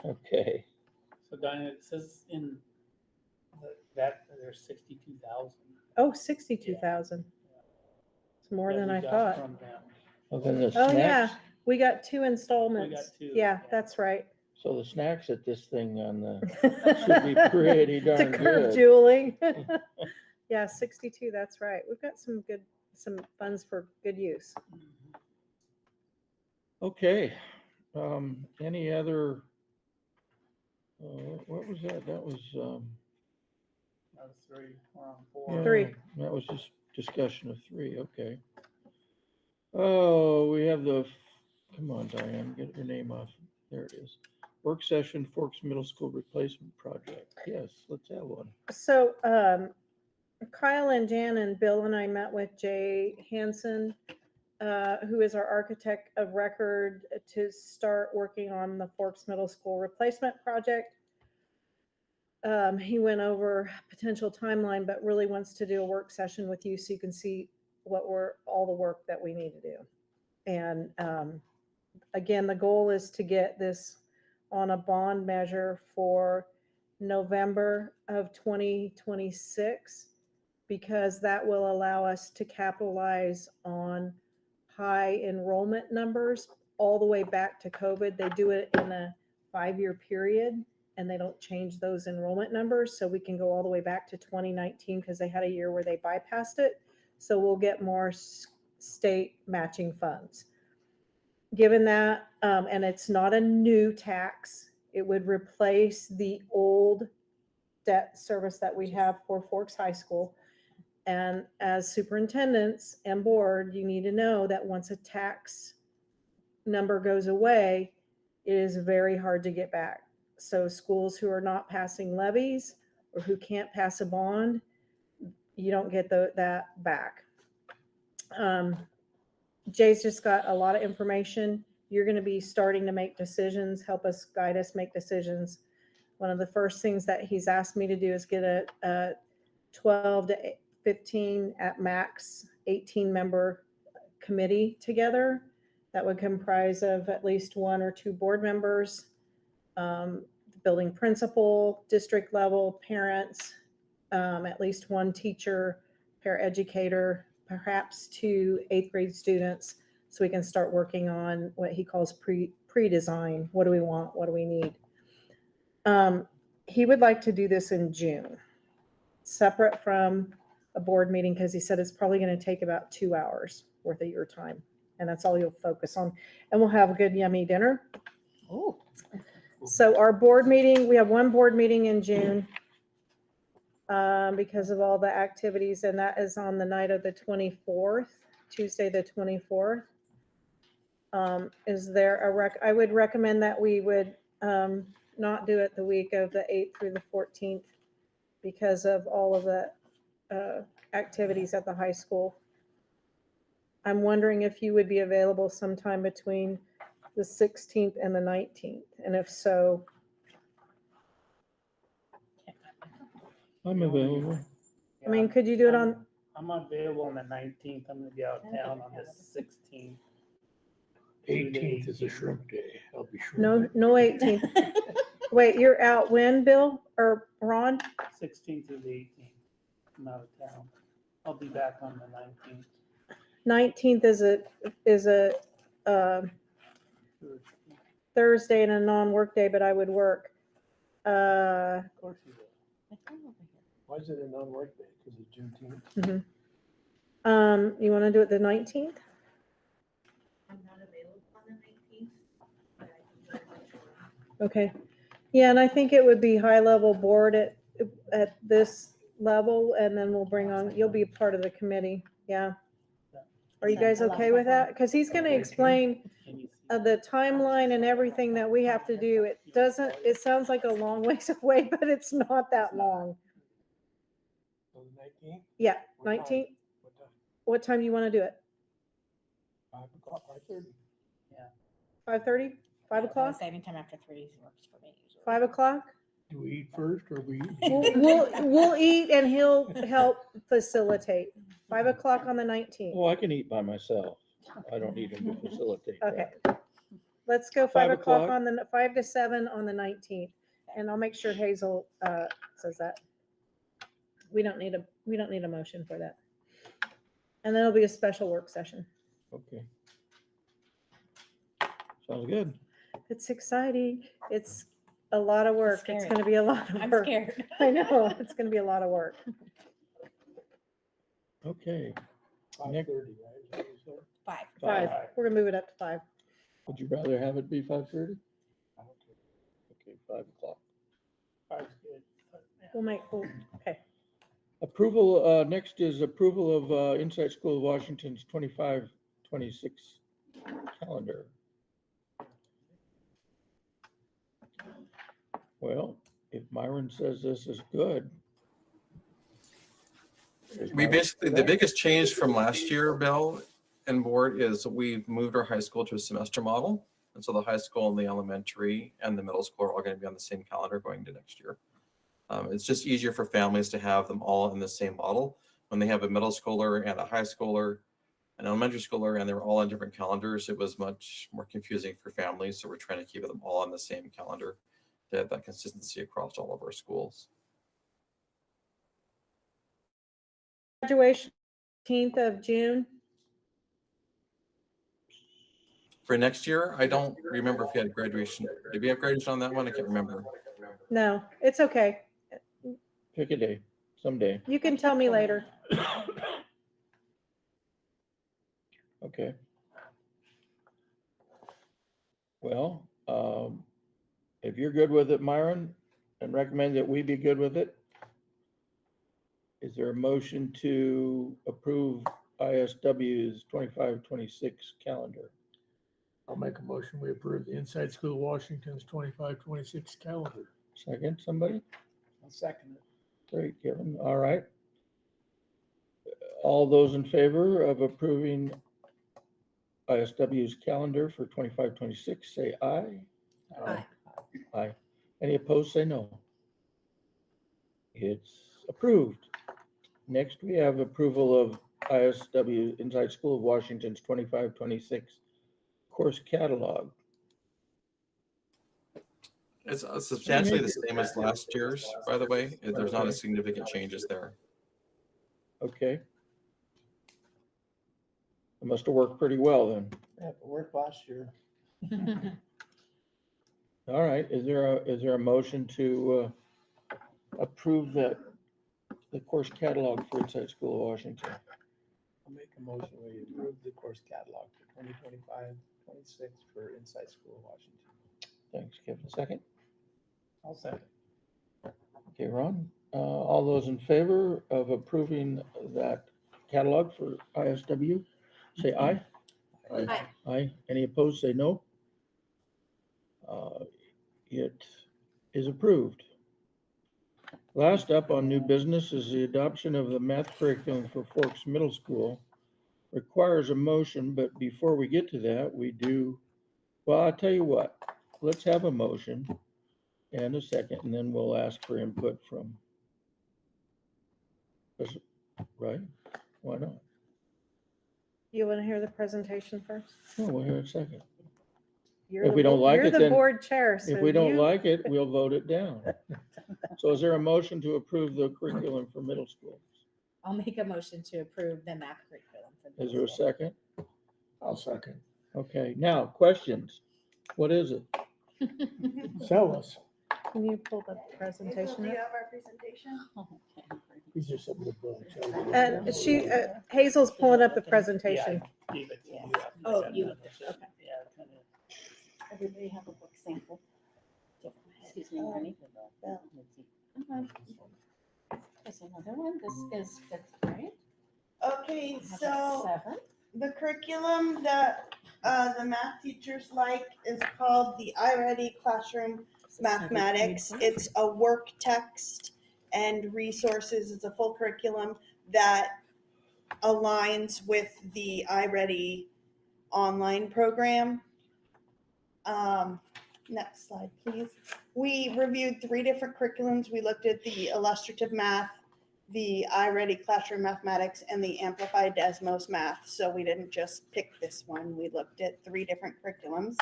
[SPEAKER 1] Okay,
[SPEAKER 14] So Diana, it says in that there's 62,000.
[SPEAKER 3] Oh, 62,000. It's more
[SPEAKER 14] that
[SPEAKER 3] than
[SPEAKER 14] we
[SPEAKER 3] I
[SPEAKER 14] got
[SPEAKER 3] thought.
[SPEAKER 14] from them.
[SPEAKER 1] well then the
[SPEAKER 3] Oh, yeah,
[SPEAKER 1] snacks,
[SPEAKER 3] we got 2 installments.
[SPEAKER 14] two,
[SPEAKER 3] Yeah,
[SPEAKER 14] yeah.
[SPEAKER 3] that's right.
[SPEAKER 1] so the snacks at this thing on the, should be pretty
[SPEAKER 3] To
[SPEAKER 1] darn
[SPEAKER 3] curb
[SPEAKER 1] good.
[SPEAKER 3] dueling. Yeah, 62, that's right. We've got some funds for good use.
[SPEAKER 1] Okay, any other, what was that? That was,
[SPEAKER 14] That was 3, we're on 4.
[SPEAKER 1] yeah,
[SPEAKER 3] 3.
[SPEAKER 1] that was just discussion of 3, okay. Oh, we have come on, Diane, get your name off. There it is. Work session, Forks Middle School Replacement Project. Yes, let's have one.
[SPEAKER 3] So Kyle and Jan and Bill and I met with Jay Hansen, who is our architect of record, to start working on the Forks Middle School Replacement Project. He went over potential timeline, but really wants to do a work session with you so you can see all the work that we need to do. And again, the goal is to get this on a bond measure for November of 2026, because that will allow us to capitalize on high enrollment numbers all the way back to COVID. They do it in a 5-year period and they don't change those enrollment numbers. So we can go all the way back to 2019 because they had a year where they bypassed it. So we'll get more state matching funds. Given that, and it's not a new tax, it would replace the old debt service that we have for Forks High School. And as superintendents and board, you need to know that once a tax number goes away, it is very hard to get back. So schools who are not passing levies or who can't pass a bond, you don't get that back. Jay's just got a lot of information. You're going to be starting to make decisions, help us, guide us, make decisions. One of the first things that he's asked me to do is get a 12 to 15 at max 18-member committee together that would comprise of at least 1 or 2 board members, the building principal, district level, parents, at least 1 teacher, paraeducator, perhaps 2 8th grade students, so we can start working on what he calls pre-design. What do we want? What do we need? He would like to do this in June, separate from a board meeting, because he said it's probably going to take about 2 hours worth of your time. And that's all you'll focus on. And we'll have a good yummy dinner.
[SPEAKER 2] Oh,
[SPEAKER 3] So our board meeting, we have one board meeting in June because of all the activities, and that is on the night of the 24th, Tuesday, the 24th. Is there I would recommend that we would not do it the week of the 8th through the 14th because of all of the activities at the high school. I'm wondering if you would be available sometime between the 16th and the 19th, and if so,
[SPEAKER 9] I'm available.
[SPEAKER 3] I mean, could you do it on,
[SPEAKER 14] I'm available on the 19th. I'm gonna be out of town on the 16th.
[SPEAKER 4] 18th is a shrimp day. I'll be sure.
[SPEAKER 3] no 18th. Wait, you're out when, Bill or Ron?
[SPEAKER 14] 16th through the 18th. I'm out of town. I'll be back on the 19th.
[SPEAKER 3] 19th is a Thursday and a non-work day, but I would work.
[SPEAKER 14] Of course you will.
[SPEAKER 9] Why is it a non-work day? Because it's Juneteenth?
[SPEAKER 3] You want to do it the 19th?
[SPEAKER 13] I'm not available on the 19th, but I can do it virtually.
[SPEAKER 3] Okay. Yeah, and I think it would be high-level board at this level, and then we'll bring on, you'll be a part of the committee. Yeah. Are you guys okay with that? Because he's going to explain the timeline and everything that we have to do. It sounds like a long ways away, but it's not that long.
[SPEAKER 9] So the 19th?
[SPEAKER 3] Yeah,
[SPEAKER 9] What time?
[SPEAKER 3] 19th.
[SPEAKER 9] What time?
[SPEAKER 3] What time do you want to do it?
[SPEAKER 9] 5 o'clock, 5:30.
[SPEAKER 3] 5:30? 5 o'clock?
[SPEAKER 2] Anytime after 3 works for me usually.
[SPEAKER 3] 5 o'clock?
[SPEAKER 4] Do we eat first or we?
[SPEAKER 3] We'll eat and he'll help facilitate. 5 o'clock on the 19th.
[SPEAKER 9] Well, I can eat by myself. I don't need him to facilitate
[SPEAKER 3] Okay.
[SPEAKER 9] that.
[SPEAKER 3] Let's go 5 o'clock
[SPEAKER 9] 5
[SPEAKER 3] on the 5 to 7 on the 19th. And I'll make sure Hazel says that. We don't need a motion for that. And then it'll be a special work session.
[SPEAKER 9] Okay. Sounds good.
[SPEAKER 3] It's exciting. It's a lot of work. It's
[SPEAKER 2] scary.
[SPEAKER 3] going to be a lot of
[SPEAKER 2] I'm
[SPEAKER 3] work.
[SPEAKER 2] scared.
[SPEAKER 3] I know, it's going to be a lot of work.
[SPEAKER 9] Okay.
[SPEAKER 4] 5:30, right? Is that what you said?
[SPEAKER 2] 5.
[SPEAKER 3] 5. We're going to move it up to 5.
[SPEAKER 9] Would you rather have it be 5:30? Okay, 5 o'clock.
[SPEAKER 14] 5's good.
[SPEAKER 3] Okay.
[SPEAKER 9] Approval, next is approval of Inside School of Washington's 25-26 calendar. Well, if Myron says this is good.
[SPEAKER 10] We basically, the biggest change from last year, Bill and board, is we've moved our high school to a semester model. And so the high school and the elementary and the middle school are all going to be on the same calendar going to next year. It's just easier for families to have them all in the same model. When they have a middle schooler and a high schooler, an elementary schooler, and they're all on different calendars, it was much more confusing for families. So we're trying to keep them all on the same calendar to have that consistency across all of our schools.
[SPEAKER 3] Graduation 18th of June.
[SPEAKER 10] For next year, I don't remember if we had graduation. Did we have graduation on that one? I can't remember.
[SPEAKER 3] No, it's okay.
[SPEAKER 9] Pick a day, someday.
[SPEAKER 3] You can tell me later.
[SPEAKER 9] Okay. Well, if you're good with it, Myron, and recommend that we be good with it, is there a motion to approve ISW's 25-26 calendar?
[SPEAKER 4] I'll make a motion. We approve the Inside School of Washington's 25-26 calendar.
[SPEAKER 9] Second, somebody?
[SPEAKER 14] I'll second it.
[SPEAKER 9] Great, Kevin. All right. All those in favor of approving ISW's calendar for 25-26, say aye.
[SPEAKER 2] Aye.
[SPEAKER 9] Aye. Any opposed, say no. It's approved. Next, we have approval of ISW Inside School of Washington's 25-26 course catalog.
[SPEAKER 10] It's substantially the same as last year's, by the way. There's not a significant changes there.
[SPEAKER 9] Okay. It must have worked pretty well then.
[SPEAKER 14] Yeah, it worked last year.
[SPEAKER 9] All right, is there a motion to approve the course catalog for Inside School of Washington?
[SPEAKER 14] I'll make a motion, we approve the course catalog for 2025-26 for Inside School of Washington.
[SPEAKER 9] Thanks, Kevin. Second?
[SPEAKER 14] I'll second.
[SPEAKER 9] Okay, Ron, all those in favor of approving that catalog for ISW, say aye.
[SPEAKER 2] Aye.
[SPEAKER 9] Aye. Any opposed, say no. It is approved. Last up on new business is the adoption of the math curriculum for Forks Middle School. Requires a motion, but before we get to that, well, I'll tell you what, let's have a motion and a second, and then we'll ask for input from, right? Why not?
[SPEAKER 3] You want to hear the presentation first?
[SPEAKER 9] Oh, we'll hear a second.
[SPEAKER 3] You're
[SPEAKER 9] If
[SPEAKER 3] the
[SPEAKER 9] we don't
[SPEAKER 3] bo-
[SPEAKER 9] like
[SPEAKER 3] you're
[SPEAKER 9] it,
[SPEAKER 3] the
[SPEAKER 9] then-
[SPEAKER 3] board chair,
[SPEAKER 9] If
[SPEAKER 3] so
[SPEAKER 9] we don't
[SPEAKER 3] you-
[SPEAKER 9] like it, we'll vote it down. So is there a motion to approve the curriculum for middle school?
[SPEAKER 2] I'll make a motion to approve the math curriculum. For
[SPEAKER 9] Is there a
[SPEAKER 2] middle school.
[SPEAKER 9] second?
[SPEAKER 4] I'll second.
[SPEAKER 9] Okay, now, questions. What is it?
[SPEAKER 4] Sell us.
[SPEAKER 3] Can you pull the
[SPEAKER 5] Do
[SPEAKER 3] presentation
[SPEAKER 5] you
[SPEAKER 3] up?
[SPEAKER 5] have our presentation?
[SPEAKER 4] He's just a little
[SPEAKER 3] And Hazel's pulling up the presentation.
[SPEAKER 14] Gave it to you.
[SPEAKER 2] Oh, you looked at it, okay.
[SPEAKER 14] Yeah, kind of.
[SPEAKER 12] Everybody have a book sample. Excuse me, honey. There's another one. This is fifth grade.
[SPEAKER 5] Okay,
[SPEAKER 12] I have a
[SPEAKER 5] so
[SPEAKER 12] 7.
[SPEAKER 5] the curriculum that the math teachers like is called the iReady Classroom Mathematics. It's a work text and resources. It's a full curriculum that aligns with the iReady online program. Next slide, please. We reviewed 3 different curriculums. We looked at the illustrative math, the iReady Classroom Mathematics, and the Amplified Desmos Math. So we didn't just pick this one. We looked at 3 different curriculums.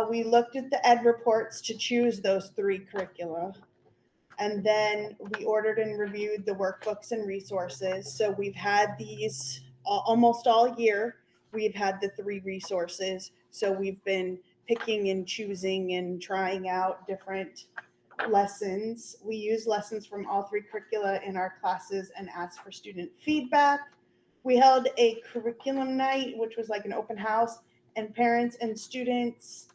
[SPEAKER 5] We looked at the ed reports to choose those 3 curricula. And then we ordered and reviewed the workbooks and resources. So we've had these almost all year. We've had the 3 resources. So we've been picking and choosing and trying out different lessons. We use lessons from all 3 curricula in our classes and asked for student feedback. We held a curriculum night, which was like an open house, and parents and students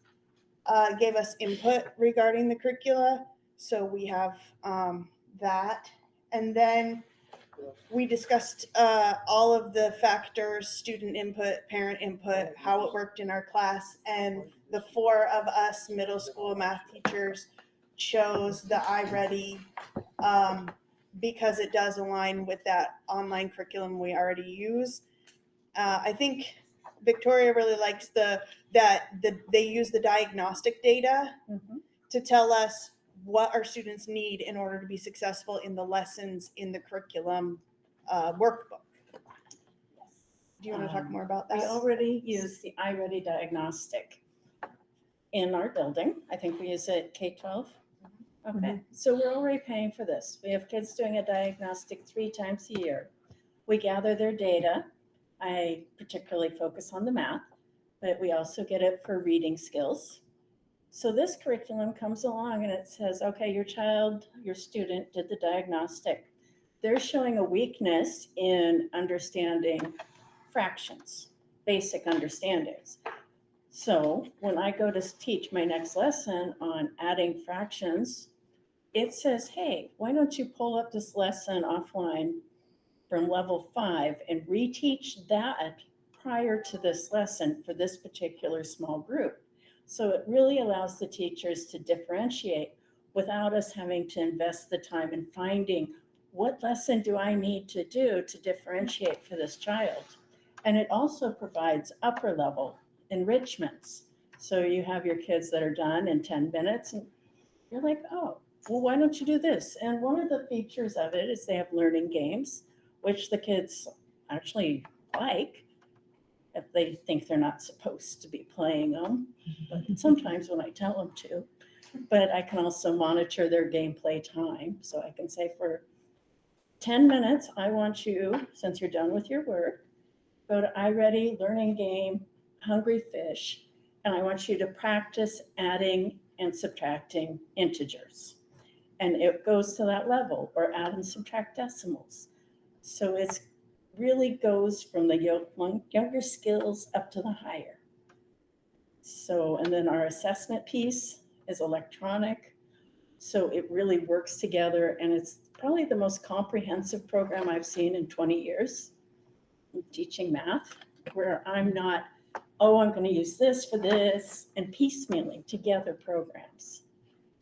[SPEAKER 5] gave us input regarding the curricula. So we have that. And then we discussed all of the factors, student input, parent input, how it worked in our class. And the 4 of us middle school math teachers chose the iReady because it does align with that online curriculum we already use. I think Victoria really likes that they use the diagnostic data to tell us what our students need in order to be successful in the lessons in the curriculum workbook. Do you want to talk more about that?
[SPEAKER 12] We already use the iReady diagnostic in our building. I think we use it K-12. Okay, so we're already paying for this. We have kids doing a diagnostic 3 times a year. We gather their data. I particularly focus on the math, but we also get it for reading skills. So this curriculum comes along and it says, okay, your child, your student did the diagnostic. They're showing a weakness in understanding fractions, basic understandings. So when I go to teach my next lesson on adding fractions, it says, hey, why don't you pull up this lesson offline from level 5 and reteach that prior to this lesson for this particular small group. So it really allows the teachers to differentiate without us having to invest the time in finding what lesson do I need to do to differentiate for this child. And it also provides upper level enrichments. So you have your kids that are done in 10 minutes and you're like, oh, well, why don't you do this? And one of the features of it is they have learning games, which the kids actually like if they think they're not supposed to be playing them. But sometimes when I tell them to, but I can also monitor their gameplay time. So I can say for 10 minutes, I want you, since you're done with your work, go to iReady, learning game, Hungry Fish, and I want you to practice adding and subtracting integers. And it goes to that level, or add and subtract decimals. So it's really goes from the younger skills up to the higher. So, and then our assessment piece is electronic. So it really works together, and it's probably the most comprehensive program I've seen in 20 years of teaching math, where I'm not, oh, I'm going to use this for this, and piecemealing together programs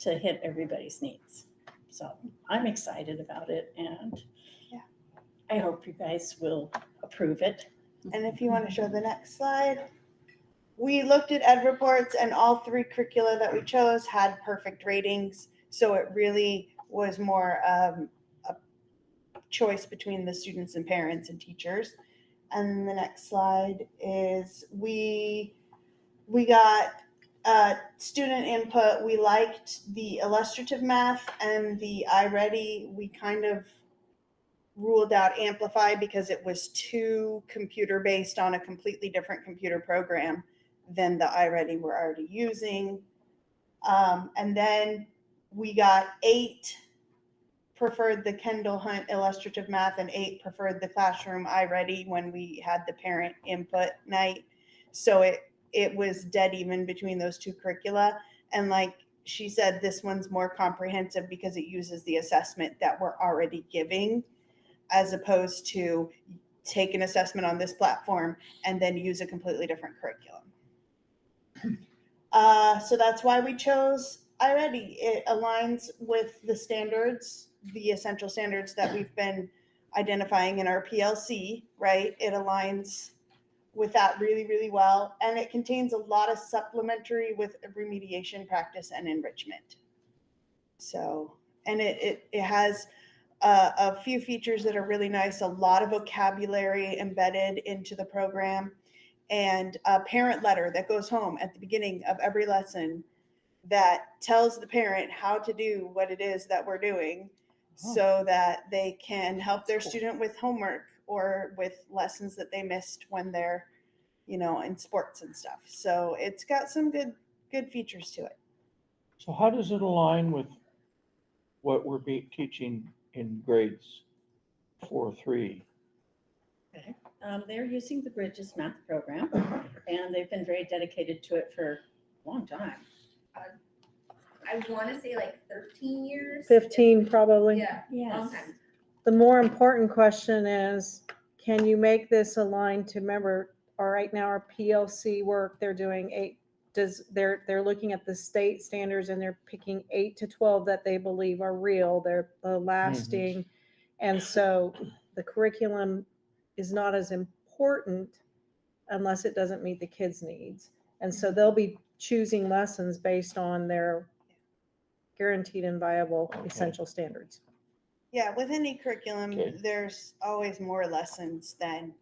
[SPEAKER 12] to hit everybody's needs. So I'm excited about it, and
[SPEAKER 5] Yeah.
[SPEAKER 12] I hope you guys will approve it.
[SPEAKER 5] And if you want to show the next slide, we looked at ed reports and all 3 curricula that we chose had perfect ratings. So it really was more a choice between the students and parents and teachers. And the next slide is we got student input. We liked the illustrative math and the iReady. We kind of ruled out Amplify because it was too computer based on a completely different computer program than the iReady we're already using. And then we got 8 preferred the Kendall Hunt illustrative math and 8 preferred the classroom iReady when we had the parent input night. So it was dead even between those 2 curricula. And like she said, this one's more comprehensive because it uses the assessment that we're already giving, as opposed to take an assessment on this platform and then use a completely different curriculum. So that's why we chose iReady. It aligns with the standards, the essential standards that we've been identifying in our PLC, right? It aligns with that really, really well. And it contains a lot of supplementary with remediation practice and enrichment. So, and it has a few features that are really nice, a lot of vocabulary embedded into the program, and a parent letter that goes home at the beginning of every lesson that tells the parent how to do what it is that we're doing so that they can help their student with homework or with lessons that they missed when they're, in sports and stuff. So it's got some good features to it.
[SPEAKER 9] So how does it align with what we're teaching in grades 4, 3?
[SPEAKER 12] Okay. They're using the Bridges math program, and they've been very dedicated to it for a long time.
[SPEAKER 6] I want to say like 13 years.
[SPEAKER 3] 15 probably.
[SPEAKER 6] Yeah, long
[SPEAKER 12] Yes.
[SPEAKER 6] time.
[SPEAKER 3] The more important question is, can you make this align to, remember, right now our PLC work, they're doing 8, they're looking at the state standards and they're picking 8 to 12 that they believe are real, they're lasting. And so the curriculum is not as important unless it doesn't meet the kids' needs. And so they'll be choosing lessons based on their guaranteed and viable essential standards.
[SPEAKER 5] Yeah, with any curriculum,
[SPEAKER 9] Okay.
[SPEAKER 5] there's always more lessons than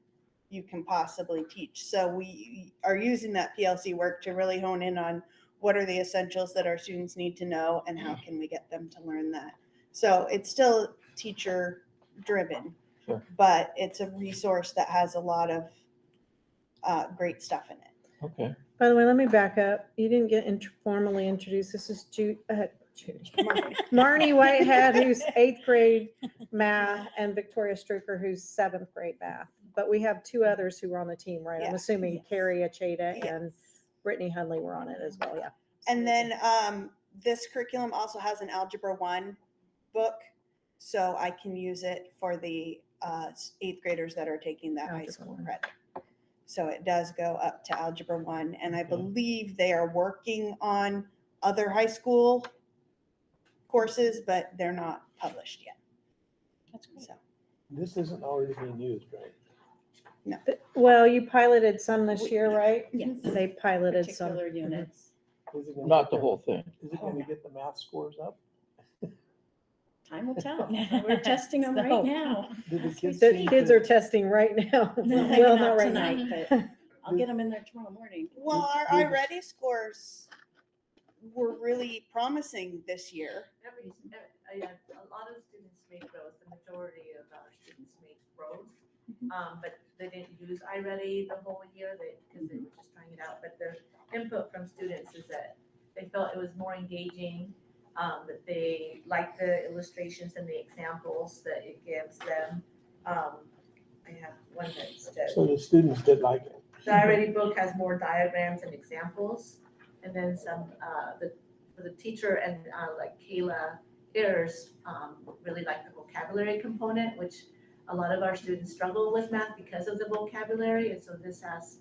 [SPEAKER 5] you can possibly teach. So we are using that PLC work to really hone in on what are the essentials that our students need to know and how can we get them to learn that. So it's still teacher driven,
[SPEAKER 9] Sure.
[SPEAKER 5] but it's a resource that has a lot of great stuff in it.
[SPEAKER 9] Okay.
[SPEAKER 3] By the way, let me back up. You didn't get formally introduced. This is Judy. Marnie Whitehead, who's 8th grade math, and Victoria Struker, who's 7th grade math. But we have 2 others who were on the team, right? I'm
[SPEAKER 5] Yeah.
[SPEAKER 3] assuming
[SPEAKER 2] Yes.
[SPEAKER 3] Carrie Acheta
[SPEAKER 5] Yes.
[SPEAKER 3] and Brittany Hunley were on it as well, yeah.
[SPEAKER 5] And then this curriculum also has an Algebra 1 book, so I can use it for the 8th graders that are taking that high
[SPEAKER 3] Algebra
[SPEAKER 5] school
[SPEAKER 3] 1.
[SPEAKER 5] credit. So it does go up to Algebra 1, and I
[SPEAKER 9] Okay.
[SPEAKER 5] believe they are working on other high school courses, but they're not published yet.
[SPEAKER 12] That's great.
[SPEAKER 5] So,
[SPEAKER 14] This isn't already being used, right?
[SPEAKER 3] Well, you piloted some this year, right?
[SPEAKER 12] Yes.
[SPEAKER 3] They piloted some.
[SPEAKER 12] Particular units.
[SPEAKER 14] Is it gonna
[SPEAKER 9] Not
[SPEAKER 14] get
[SPEAKER 9] the
[SPEAKER 14] their-
[SPEAKER 9] whole thing.
[SPEAKER 14] Is it gonna get the math scores up?
[SPEAKER 12] Time will tell. We're testing them
[SPEAKER 2] So-
[SPEAKER 12] right now.
[SPEAKER 14] Did the kids
[SPEAKER 3] The
[SPEAKER 14] seem
[SPEAKER 3] kids
[SPEAKER 14] to-
[SPEAKER 3] are testing right now.
[SPEAKER 12] No, maybe
[SPEAKER 3] Well,
[SPEAKER 12] not
[SPEAKER 3] not right
[SPEAKER 12] tonight,
[SPEAKER 3] now.
[SPEAKER 12] but I'll get them in there tomorrow morning.
[SPEAKER 5] well, our iReady scores were really promising this year.
[SPEAKER 13] Yeah, a lot of students make rows, the majority of our students make rows. But they didn't use iReady the whole year, because they were just trying it out. But the input from students is that they felt it was more engaging, that they liked the illustrations and the examples that it gives them. I have one that says,
[SPEAKER 14] So the students did like it.
[SPEAKER 13] the iReady book has more diagrams and examples, and then some, for the teacher and, like Kayla Ayers, really like the vocabulary component, which a lot of our students struggle with math because of the vocabulary, and so this has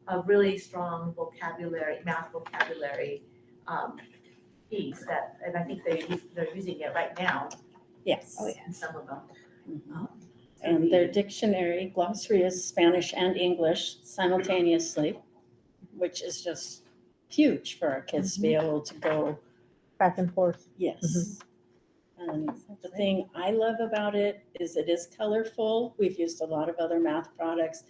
[SPEAKER 13] a really strong vocabulary, math vocabulary, piece that, and I think they're using it right now
[SPEAKER 12] Yes.
[SPEAKER 13] in some of them.
[SPEAKER 12] And their dictionary, glossary is Spanish and English simultaneously, which is just huge for our kids to be able to go.
[SPEAKER 2] Back and forth.
[SPEAKER 12] Yes. And the thing I love about it is it is colorful. We've used a lot of other math products.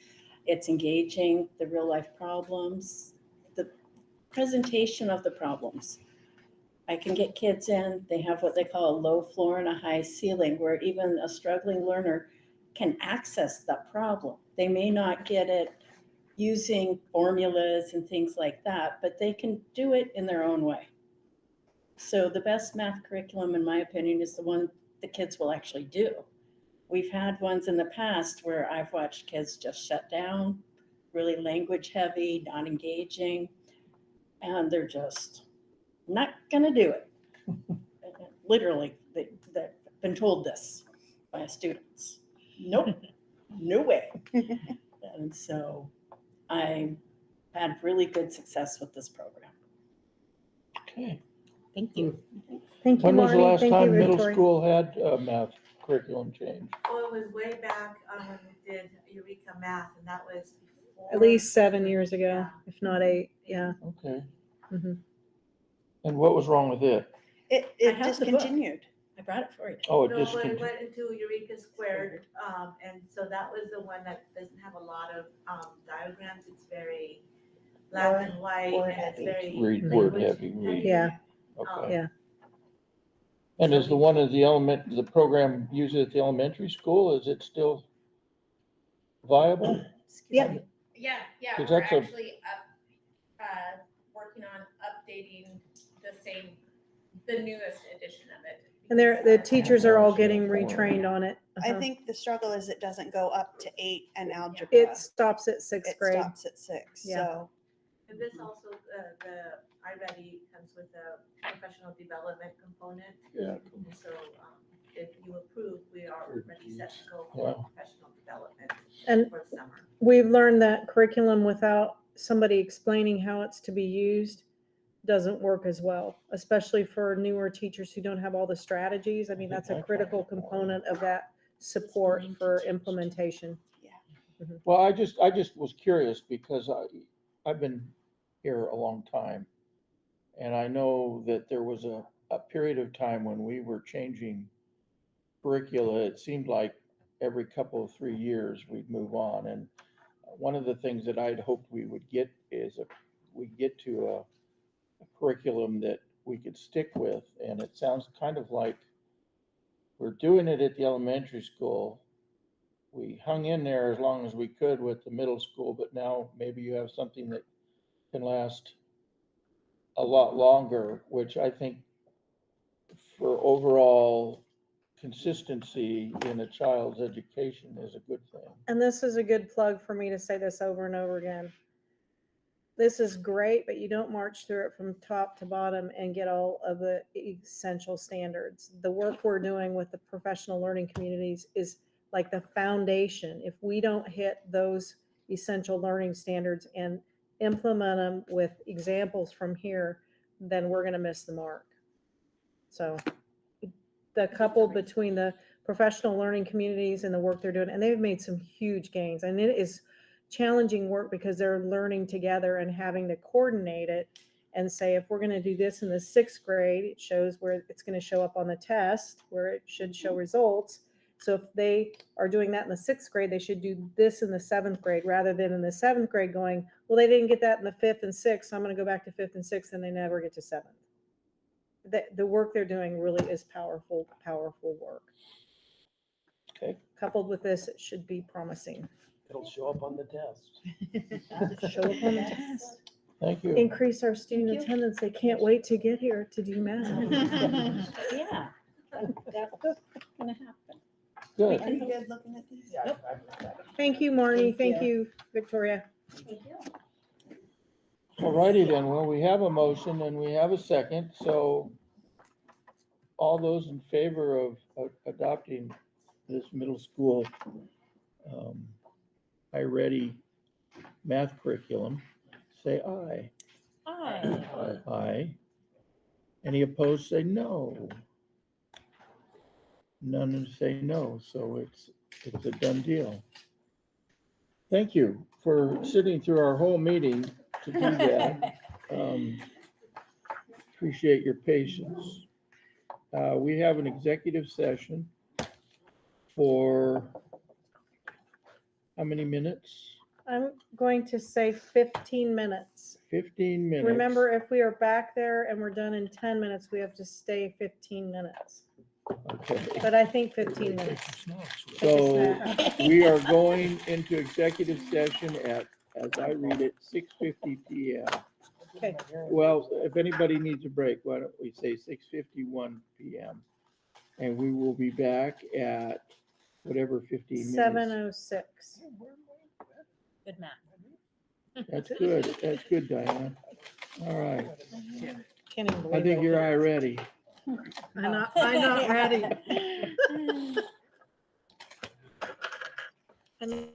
[SPEAKER 12] It's engaging, the real life problems, the presentation of the problems. I can get kids in, they have what they call a low floor and a high ceiling, where even a struggling learner can access the problem. They may not get it using formulas and things like that, but they can do it in their own way. So the best math curriculum, in my opinion, is the one the kids will actually do. We've had ones in the past where I've watched kids just shut down, really language heavy, not engaging, and they're just not gonna do it. Literally, they've been told this by students. Nope, no way. And so I had really good success with this program.
[SPEAKER 9] Okay.
[SPEAKER 2] Thank you.
[SPEAKER 3] Thank you,
[SPEAKER 9] When was the
[SPEAKER 3] Marty.
[SPEAKER 9] last
[SPEAKER 3] Thank you,
[SPEAKER 9] time middle
[SPEAKER 3] Victoria.
[SPEAKER 9] school had a math curriculum change?
[SPEAKER 13] Well, it was way back, when we did Eureka Math, and that was before.
[SPEAKER 3] At least 7 years ago,
[SPEAKER 13] Yeah.
[SPEAKER 3] if not 8, yeah.
[SPEAKER 9] Okay.
[SPEAKER 3] Mhm.
[SPEAKER 9] And what was wrong with it?
[SPEAKER 12] I
[SPEAKER 5] It
[SPEAKER 12] have the book.
[SPEAKER 5] discontinued.
[SPEAKER 12] I brought it for you.
[SPEAKER 9] Oh, it
[SPEAKER 13] No, but it
[SPEAKER 9] discontinued.
[SPEAKER 13] went into Eureka Squared, and so that was the one that doesn't have a lot of, diagrams. It's very black and white,
[SPEAKER 5] word
[SPEAKER 13] and it's
[SPEAKER 5] heavy.
[SPEAKER 13] very.
[SPEAKER 9] Word
[SPEAKER 13] language
[SPEAKER 9] heavy, read.
[SPEAKER 3] Yeah.
[SPEAKER 9] Okay.
[SPEAKER 3] Yeah.
[SPEAKER 9] And is the one at the program used at the elementary school, is it still viable?
[SPEAKER 3] Yeah.
[SPEAKER 6] Yeah,
[SPEAKER 9] 'Cause
[SPEAKER 6] we're
[SPEAKER 9] that's a-
[SPEAKER 6] actually working on updating the newest edition of it.
[SPEAKER 3] And the teachers are all getting retrained on it.
[SPEAKER 5] I
[SPEAKER 3] Uh-huh.
[SPEAKER 5] think the struggle is it doesn't go up to 8 and algebra.
[SPEAKER 3] It stops at 6th
[SPEAKER 5] It
[SPEAKER 3] grade.
[SPEAKER 5] stops at 6,
[SPEAKER 3] Yeah.
[SPEAKER 5] so.
[SPEAKER 13] And this also, the iReady comes with a professional development component.
[SPEAKER 9] Yeah.
[SPEAKER 13] And so, if you approve, we are already set to go
[SPEAKER 9] Yeah.
[SPEAKER 13] for professional development
[SPEAKER 3] And
[SPEAKER 13] for the summer.
[SPEAKER 3] we've learned that curriculum without somebody explaining how it's to be used doesn't work as well, especially for newer teachers who don't have all the strategies. I mean, that's a critical component of that support for implementation.
[SPEAKER 9] Well, I just was curious because I've been here a long time. And I know that there was a period of time when we were changing curricula. It seemed like every couple of 3 years we'd move on. And one of the things that I'd hoped we would get is we get to a curriculum that we could stick with. And it sounds kind of like we're doing it at the elementary school. We hung in there as long as we could with the middle school, but now maybe you have something that can last a lot longer, which I think for overall consistency in a child's education is a good thing.
[SPEAKER 3] And this is a good plug for me to say this over and over again. This is great, but you don't march through it from top to bottom and get all of the essential standards. The work we're doing with the professional learning communities is like the foundation. If we don't hit those essential learning standards and implement them with examples from here, then we're going to miss the mark. So the couple between the professional learning communities and the work they're doing, and they've made some huge gains. And it is challenging work because they're learning together and having to coordinate it and say, if we're going to do this in the 6th grade, it shows where it's going to show up on the test, where it should show results. So if they are doing that in the 6th grade, they should do this in the 7th grade rather than in the 7th grade going, well, they didn't get that in the 5th and 6th, so I'm going to go back to 5th and 6th, and they never get to 7th. The work they're doing really is powerful work.
[SPEAKER 9] Okay.
[SPEAKER 3] coupled with this, it should be promising.
[SPEAKER 14] It'll show up on the test.
[SPEAKER 3] Show up on the test.
[SPEAKER 9] Thank you.
[SPEAKER 3] Increase our student
[SPEAKER 2] Thank you.
[SPEAKER 3] attendance. They can't wait to get here to do math.
[SPEAKER 2] Yeah, that's gonna happen.
[SPEAKER 9] Good.
[SPEAKER 5] Are you guys looking at these?
[SPEAKER 14] Yeah,
[SPEAKER 2] Nope.
[SPEAKER 3] Thank you, Marnie.
[SPEAKER 2] Thank
[SPEAKER 3] Thank you, Victoria.
[SPEAKER 7] Thank you.
[SPEAKER 9] All righty then. Well, we have a motion and we have a second, so all those in favor of adopting this middle school iReady math curriculum, say aye.
[SPEAKER 2] Hi.
[SPEAKER 9] Aye. Any opposed, say no. None say no, so it's a done deal. Thank you for sitting through our whole meeting to do that. Appreciate your patience. We have an executive session for how many minutes?
[SPEAKER 3] I'm going to say 15 minutes.
[SPEAKER 9] 15 minutes.
[SPEAKER 3] Remember, if we are back there and we're done in 10 minutes, we have to stay 15 minutes.
[SPEAKER 9] Okay.
[SPEAKER 3] But I think 15 minutes.
[SPEAKER 9] So we are going into executive session at, as I read it, 6:50 PM.
[SPEAKER 3] Okay.
[SPEAKER 9] Well, if anybody needs a break, why don't we say 6:51 PM? And we will be back at whatever 15 minutes.
[SPEAKER 3] 7:06.
[SPEAKER 2] Good math.
[SPEAKER 9] That's good. That's good, Diana. All right.
[SPEAKER 3] Can't even believe
[SPEAKER 9] I think
[SPEAKER 3] it.
[SPEAKER 9] you're ready.
[SPEAKER 3] I'm not ready. I'm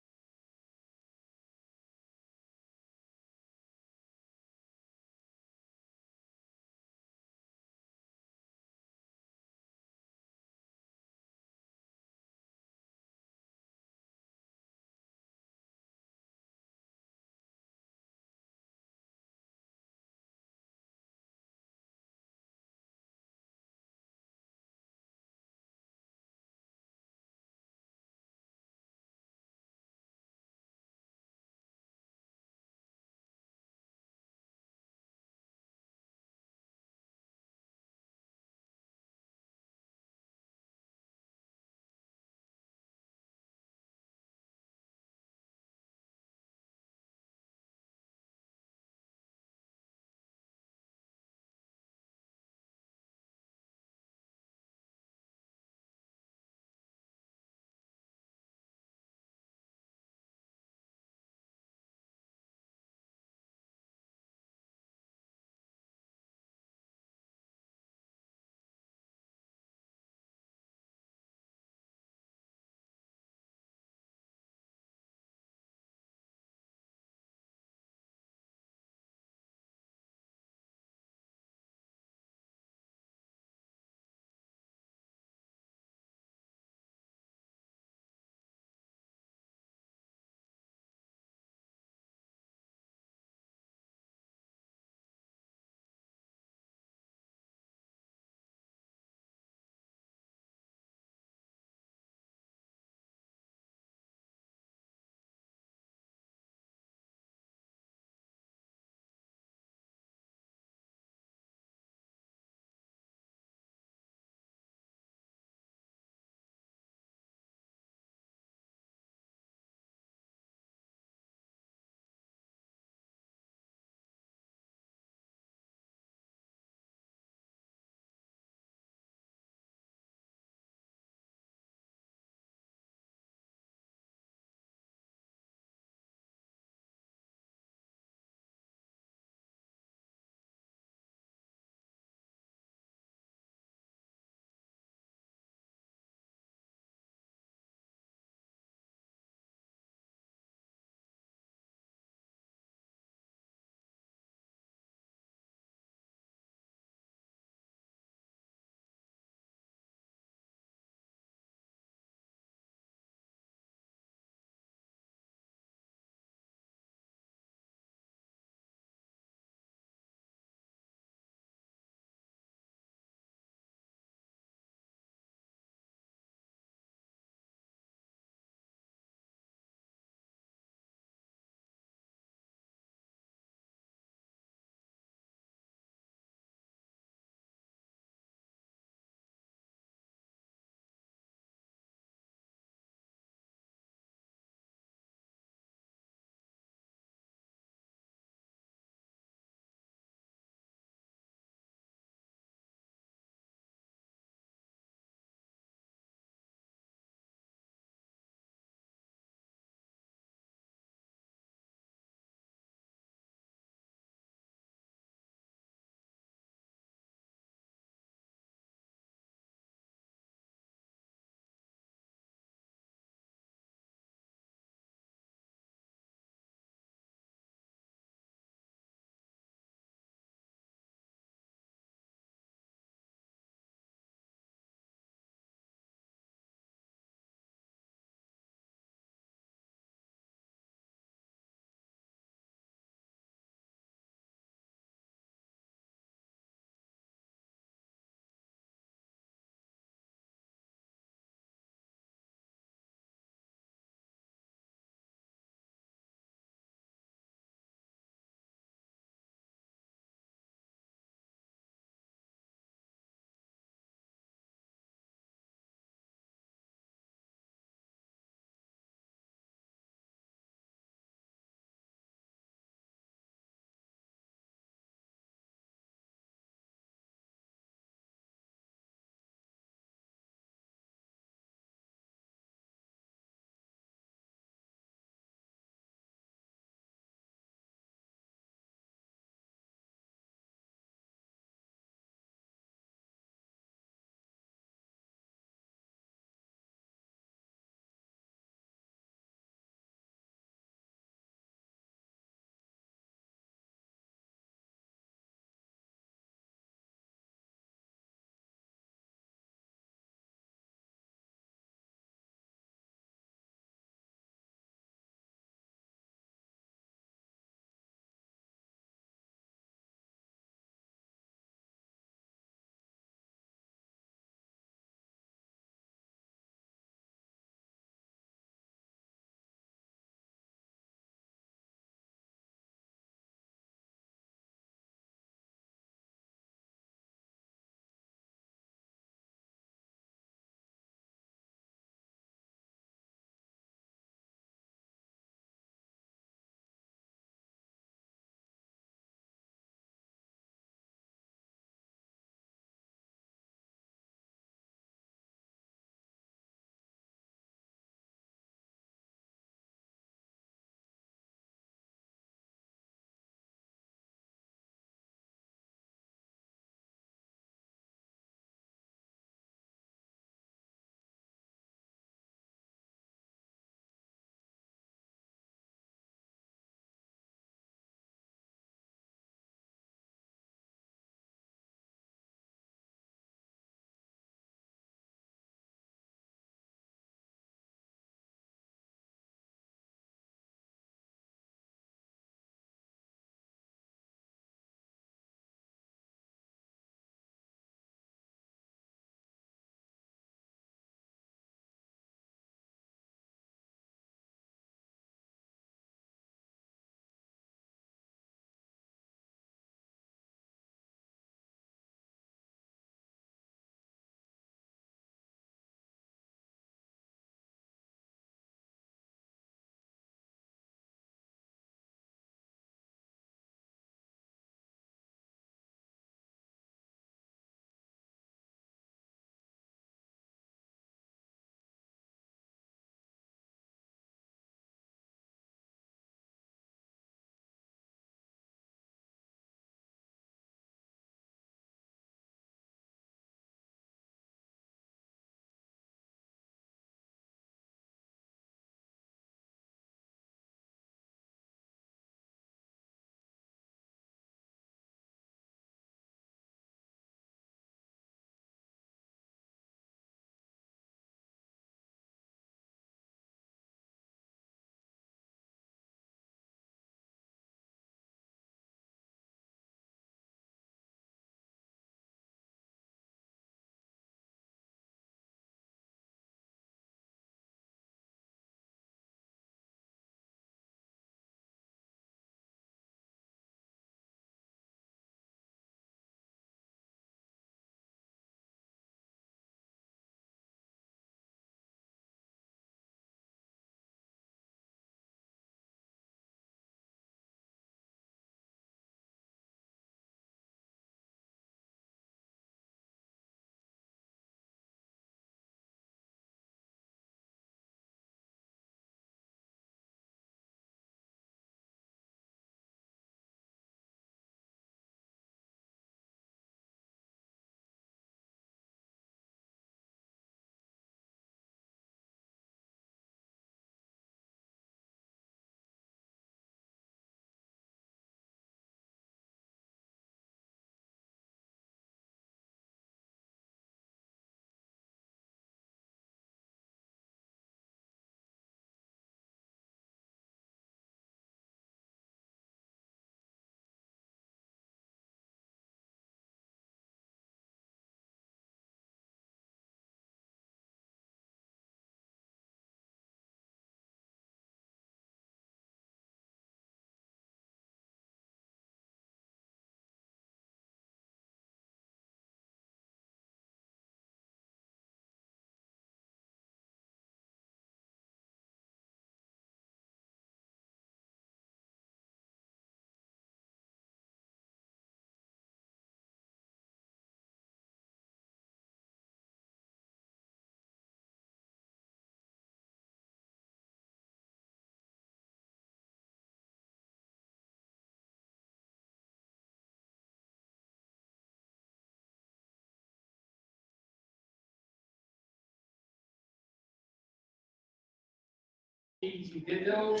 [SPEAKER 4] Easy, did those?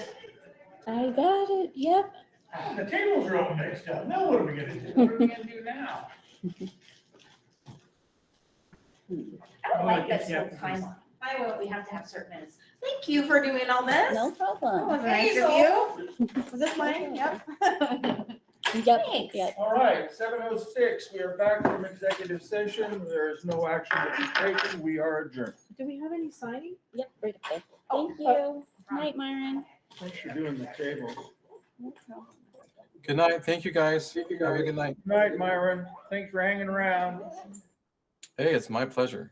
[SPEAKER 2] I got it, yep.
[SPEAKER 4] The tables are all mixed up. Now what are we gonna do? What are we gonna do now?
[SPEAKER 5] I don't like this whole timeline. Why would we have to have certain minutes? Thank you for doing all this.
[SPEAKER 2] No
[SPEAKER 5] That
[SPEAKER 2] problem.
[SPEAKER 5] was nice of you. Was this mine? Yep.
[SPEAKER 2] Yep,
[SPEAKER 5] Thanks.
[SPEAKER 2] yep.
[SPEAKER 1] All right, 7:06, we are back from executive session. There is no action to be taken. We are adjourned.
[SPEAKER 3] Do we have any signing?
[SPEAKER 2] Yep, right up there. Thank you. Night, Myron.
[SPEAKER 1] Thanks for doing the tables.
[SPEAKER 10] Good night. Thank you, guys. Have a good night.
[SPEAKER 1] Night, Myron. Thanks for hanging around.
[SPEAKER 10] Hey, it's my pleasure.